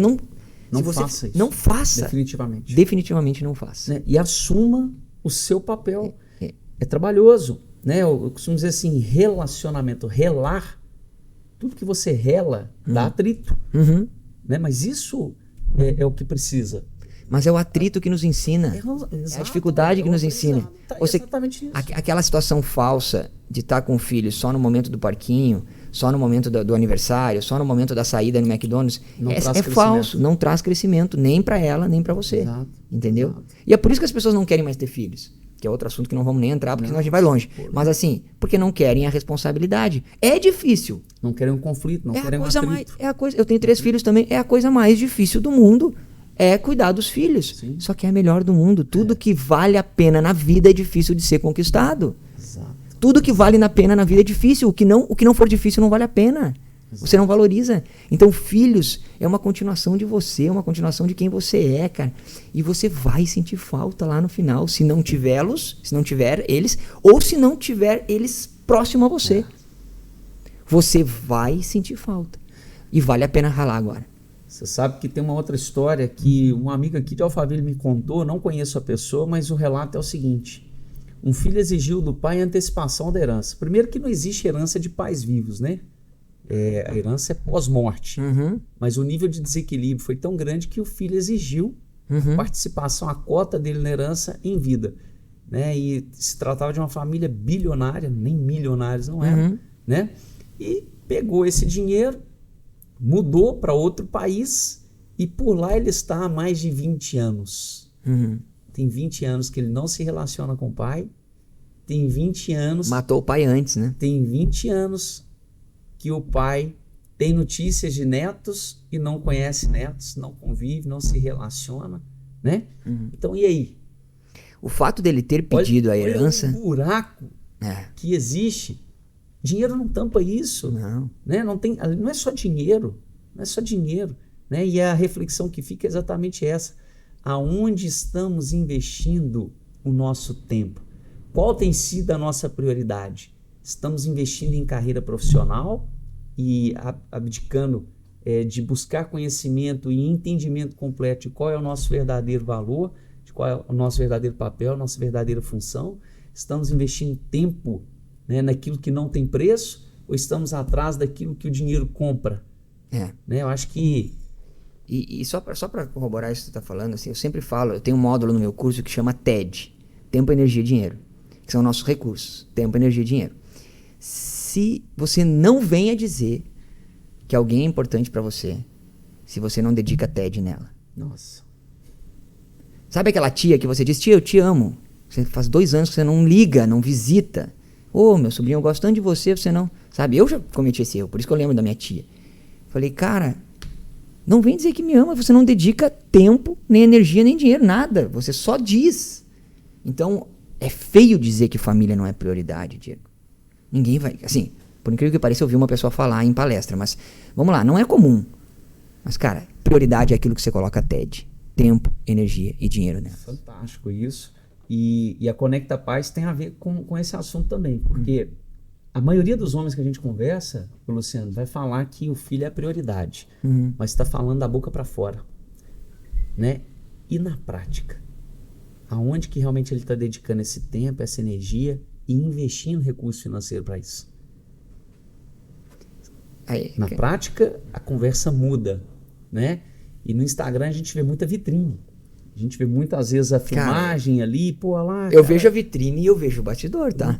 faça isso. Não faça. Definitivamente. Definitivamente não faça. Né? E assuma o seu papel. É trabalhoso. Né? Eu costumo dizer assim, relacionamento, relar, tudo que você rela dá atrito. Né? Mas isso é o que precisa. Mas é o atrito que nos ensina. É a dificuldade que nos ensina. Exatamente isso. Aquela situação falsa de estar com o filho só no momento do parquinho, só no momento do aniversário, só no momento da saída no McDonald's, é falso. Não traz crescimento nem para ela, nem para você. Exato. Entendeu? Exato. E é por isso que as pessoas não querem mais ter filhos. Que é outro assunto que não vamos nem entrar, porque senão a gente vai longe. Mas assim, porque não querem a responsabilidade. É difícil. Não querem um conflito, não querem um atrito. Eu tenho 3 filhos também. É a coisa mais difícil do mundo. É cuidar dos filhos. Sim. Só que é a melhor do mundo. Tudo que vale a pena na vida é difícil de ser conquistado. Exato. Tudo que vale a pena na vida é difícil. O que não for difícil não vale a pena. Exato. Você não valoriza. Então, filhos é uma continuação de você, é uma continuação de quem você é, cara. E você vai sentir falta lá no final, se não tiver eles, ou se não tiver eles próximo a você. Você vai sentir falta. E vale a pena ralar agora. Você sabe que tem uma outra história que um amigo aqui de Alphaville me contou, não conheço a pessoa, mas o relato é o seguinte. Um filho exigiu do pai a antecipação da herança. Primeiro que não existe herança de pais vivos, né? A herança é pós-morte. Mas o nível de desequilíbrio foi tão grande que o filho exigiu participação, a cota dele na herança em vida. Né? E se tratava de uma família bilionária, nem milionários não eram. Né? E pegou esse dinheiro, mudou para outro país e por lá ele está há mais de 20 anos. Tem 20 anos que ele não se relaciona com o pai. Tem 20 anos... Matou o pai antes, né? Tem 20 anos que o pai tem notícias de netos e não conhece netos, não convive, não se relaciona, né? Então, e aí? O fato dele ter pedido a herança... Olha o buraco que existe. Dinheiro não tampa isso. Não. Né? Não é só dinheiro. Não é só dinheiro. Né? E a reflexão que fica é exatamente essa. Aonde estamos investindo o nosso tempo? Qual tem sido a nossa prioridade? Estamos investindo em carreira profissional e abdicando de buscar conhecimento e entendimento completo de qual é o nosso verdadeiro valor, de qual é o nosso verdadeiro papel, a nossa verdadeira função. Estamos investindo tempo, né, naquilo que não tem preço ou estamos atrás daquilo que o dinheiro compra? Né? Eu acho que... E só para corroborar isso que você está falando, assim, eu sempre falo, eu tenho um módulo no meu curso que chama TED, Tempo, Energia e Dinheiro, que são nossos recursos, tempo, energia e dinheiro. Se você não venha dizer que alguém é importante para você, se você não dedica TED nela. Nossa. Sabe aquela tia que você diz, tia, eu te amo. Você faz 2 anos que você não liga, não visita. Ô, meu sobrinho, eu gosto tanto de você, você não... Sabe, eu já cometi esse erro, por isso que eu lembro da minha tia. Falei, cara, não vem dizer que me ama, você não dedica tempo, nem energia, nem dinheiro, nada. Você só diz. Então, é feio dizer que família não é prioridade, Diego. Ninguém vai... Assim, por incrível que pareça, eu vi uma pessoa falar em palestra, mas vamos lá, não é comum. Mas, cara, prioridade é aquilo que você coloca TED. Tempo, energia e dinheiro nela. Fantástico isso. E a Conecta Paz tem a ver com esse assunto também, porque a maioria dos homens que a gente conversa, Luciano, vai falar que o filho é a prioridade, mas está falando da boca para fora, né? E na prática, aonde que realmente ele está dedicando esse tempo, essa energia e investindo recurso financeiro para isso? Na prática, a conversa muda, né? E no Instagram a gente vê muita vitrine. A gente vê muitas vezes a filmagem ali, pô, lá. Eu vejo a vitrine e eu vejo o bastidor, tá?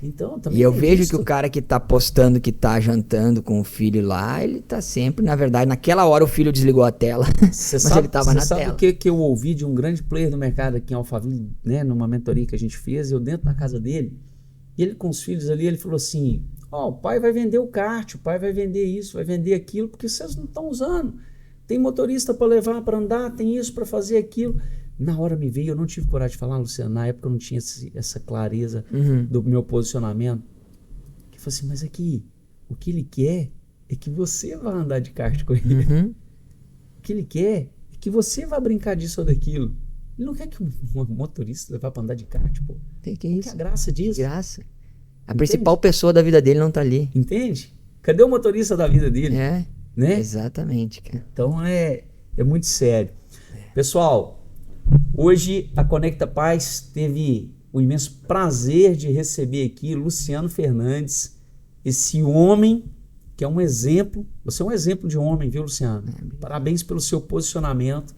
Então também. E eu vejo que o cara que tá postando que tá jantando com o filho lá, ele tá sempre, na verdade, naquela hora o filho desligou a tela, mas ele tava na tela. Sabe o que eu ouvi de um grande player do mercado aqui em Alphaville, né, numa mentoria que a gente fez, eu dentro da casa dele, e ele com os filhos ali, ele falou assim, ó, o pai vai vender o kart, o pai vai vender isso, vai vender aquilo, porque vocês não estão usando. Tem motorista para levar, para andar, tem isso para fazer aquilo. Na hora me veio, eu não tive coragem de falar, Luciano, na época eu não tinha essa clareza do meu posicionamento. Que falei assim, mas aqui, o que ele quer é que você vá andar de kart com ele. O que ele quer é que você vá brincar disso ou daquilo. Ele não quer que um motorista vá para andar de kart, pô. Tem que isso. Que a graça disso. Graça. A principal pessoa da vida dele não tá ali. Entende? Cadê o motorista da vida dele? É. Né? Exatamente, cara. Então é muito sério. Pessoal, hoje a Conecta Paz teve o imenso prazer de receber aqui Luciano Fernandes, esse homem que é um exemplo. Você é um exemplo de homem, viu, Luciano? Parabéns pelo seu posicionamento,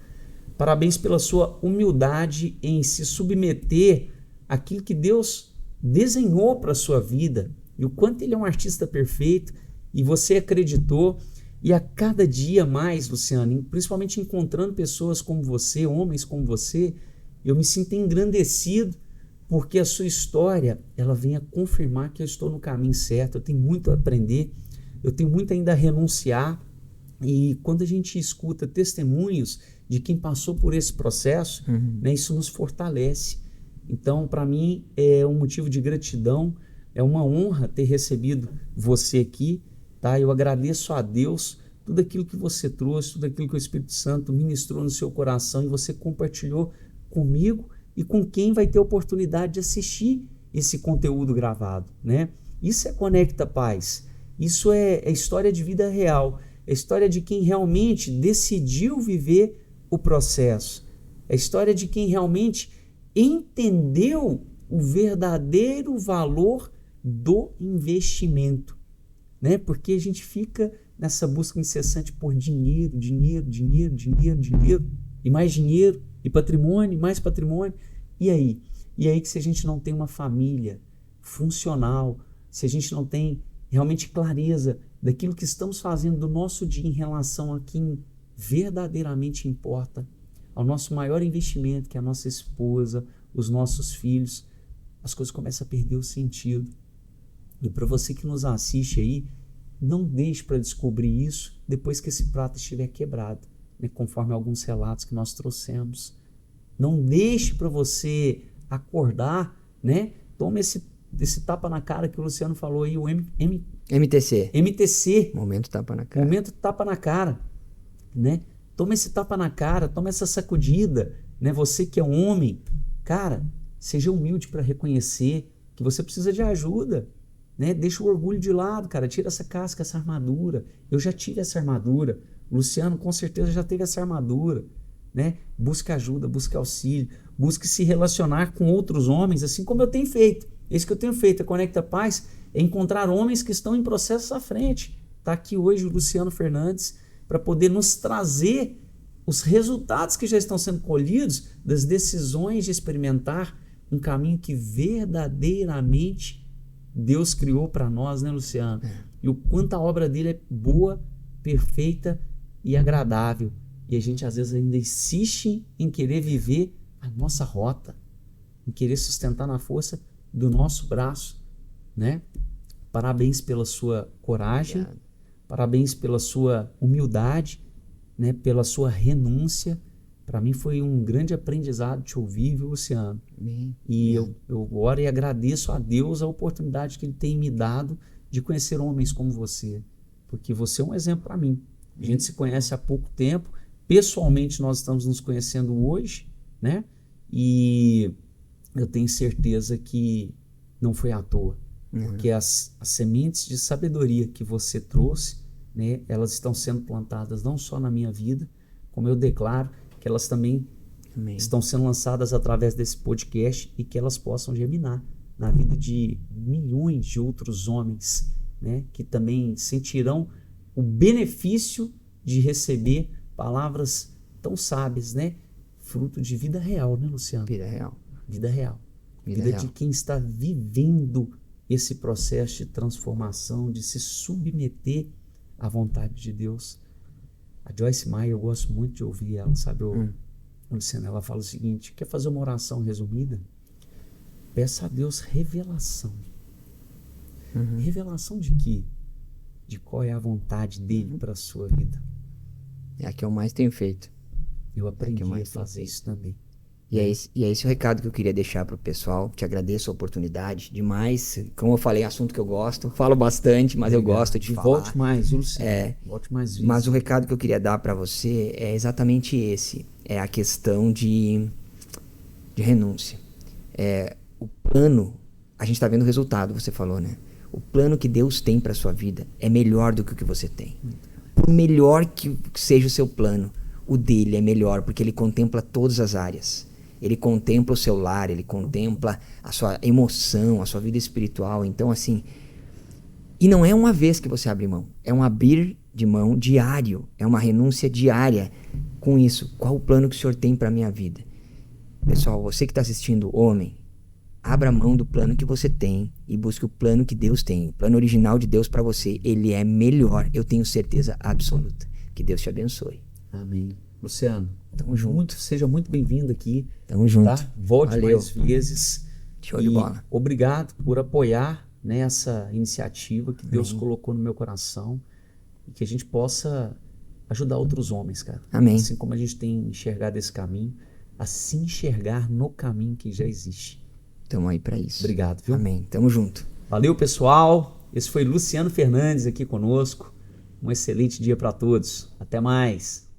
parabéns pela sua humildade em se submeter àquilo que Deus desenhou para a sua vida e o quanto ele é um artista perfeito e você acreditou. E a cada dia mais, Luciano, principalmente encontrando pessoas como você, homens como você, eu me sinto engrandecido porque a sua história, ela vem a confirmar que eu estou no caminho certo, eu tenho muito a aprender, eu tenho muito ainda a renunciar. E quando a gente escuta testemunhos de quem passou por esse processo, né, isso nos fortalece. Então, para mim, é um motivo de gratidão, é uma honra ter recebido você aqui. Tá? Eu agradeço a Deus tudo aquilo que você trouxe, tudo aquilo que o Espírito Santo ministrou no seu coração e você compartilhou comigo e com quem vai ter oportunidade de assistir esse conteúdo gravado, né? Isso é Conecta Paz, isso é história de vida real, é história de quem realmente decidiu viver o processo, é história de quem realmente entendeu o verdadeiro valor do investimento. Né? Porque a gente fica nessa busca incessante por dinheiro, dinheiro, dinheiro, dinheiro, dinheiro, e mais dinheiro, e patrimônio, e mais patrimônio. E aí? E aí que se a gente não tem uma família funcional, se a gente não tem realmente clareza daquilo que estamos fazendo do nosso dia em relação a quem verdadeiramente importa, ao nosso maior investimento, que é a nossa esposa, os nossos filhos, as coisas começam a perder o sentido. E para você que nos assiste aí, não deixe para descobrir isso depois que esse prato estiver quebrado, né? Conforme alguns relatos que nós trouxemos. Não deixe para você acordar, né? Tome esse tapa na cara que o Luciano falou aí, o MTC. MTC. Momento tapa na cara. Momento tapa na cara, né? Toma esse tapa na cara, toma essa sacudida, né? Você que é um homem, cara, seja humilde para reconhecer que você precisa de ajuda. Né? Deixa o orgulho de lado, cara. Tira essa casca, essa armadura. Eu já tive essa armadura. O Luciano com certeza já teve essa armadura. Né? Busque ajuda, busque auxílio. Busque se relacionar com outros homens, assim como eu tenho feito. Isso que eu tenho feito. A Conecta Paz é encontrar homens que estão em processos à frente. Está aqui hoje o Luciano Fernandes para poder nos trazer os resultados que já estão sendo colhidos das decisões de experimentar um caminho que verdadeiramente Deus criou para nós, né, Luciano? E o quanto a obra dele é boa, perfeita e agradável. E a gente às vezes ainda insiste em querer viver a nossa rota, em querer sustentar na força do nosso braço. né? Parabéns pela sua coragem, Obrigado. parabéns pela sua humildade, né? Pela sua renúncia. Para mim foi um grande aprendizado te ouvir, viu, Luciano? Amém. E eu oro e agradeço a Deus a oportunidade que Ele tem me dado de conhecer homens como você, porque você é um exemplo para mim. A gente se conhece há pouco tempo, pessoalmente nós estamos nos conhecendo hoje, né? E eu tenho certeza que não foi à toa, porque as sementes de sabedoria que você trouxe, né? Elas estão sendo plantadas não só na minha vida, como eu declaro que elas também Amém. estão sendo lançadas através desse podcast e que elas possam germinar na vida de milhões de outros homens, né, que também sentirão o benefício de receber palavras tão sábias, né, fruto de vida real, né, Luciano? Vida real. Vida real. Vida Vida real. de quem está vivendo esse processo de transformação, de se submeter à vontade de Deus. A Joyce Meyer, eu gosto muito de ouvir ela, sabe? Luciano, ela fala o seguinte: quer fazer uma oração resumida? Peça a Deus revelação. Revelação de quê? De qual é a vontade dele para a sua vida. É a que eu mais tenho feito. Eu aprendi a mais fazer isso também. E é esse o recado que eu queria deixar pro pessoal. Te agradeço a oportunidade demais. Como eu falei, é assunto que eu gosto. Falo bastante, mas eu gosto de falar. Volte mais, viu, Luciano? Volte mais vezes. Mas o recado que eu queria dar para você é exatamente esse. É a questão de renúncia. O plano, a gente está vendo o resultado, você falou, né? O plano que Deus tem para sua vida é melhor do que o que você tem. Por melhor que seja o seu plano, o dele é melhor, porque ele contempla todas as áreas. Ele contempla o seu lar, ele contempla a sua emoção, a sua vida espiritual. Então, assim, e não é uma vez que você abre mão, é um abrir de mão diário, é uma renúncia diária. Com isso, qual o plano que o Senhor tem para a minha vida? Pessoal, você que está assistindo, homem, abra mão do plano que você tem e busque o plano que Deus tem. O plano original de Deus para você, ele é melhor, eu tenho certeza absoluta. Que Deus te abençoe. Amém. Luciano, Tamo junto. seja muito bem-vindo aqui. Tamo junto. Tá? Volte Valeu. mais vezes. Show de bola. Obrigado por apoiar, né, essa iniciativa que Deus colocou no meu coração e que a gente possa ajudar outros homens, cara. Amém. Assim como a gente tem enxergado esse caminho, a se enxergar no caminho que já existe. Tamo aí para isso. Obrigado, viu? Amém. Tamo junto. Valeu, pessoal. Esse foi Luciano Fernandes aqui conosco. Um excelente dia para todos. Até mais.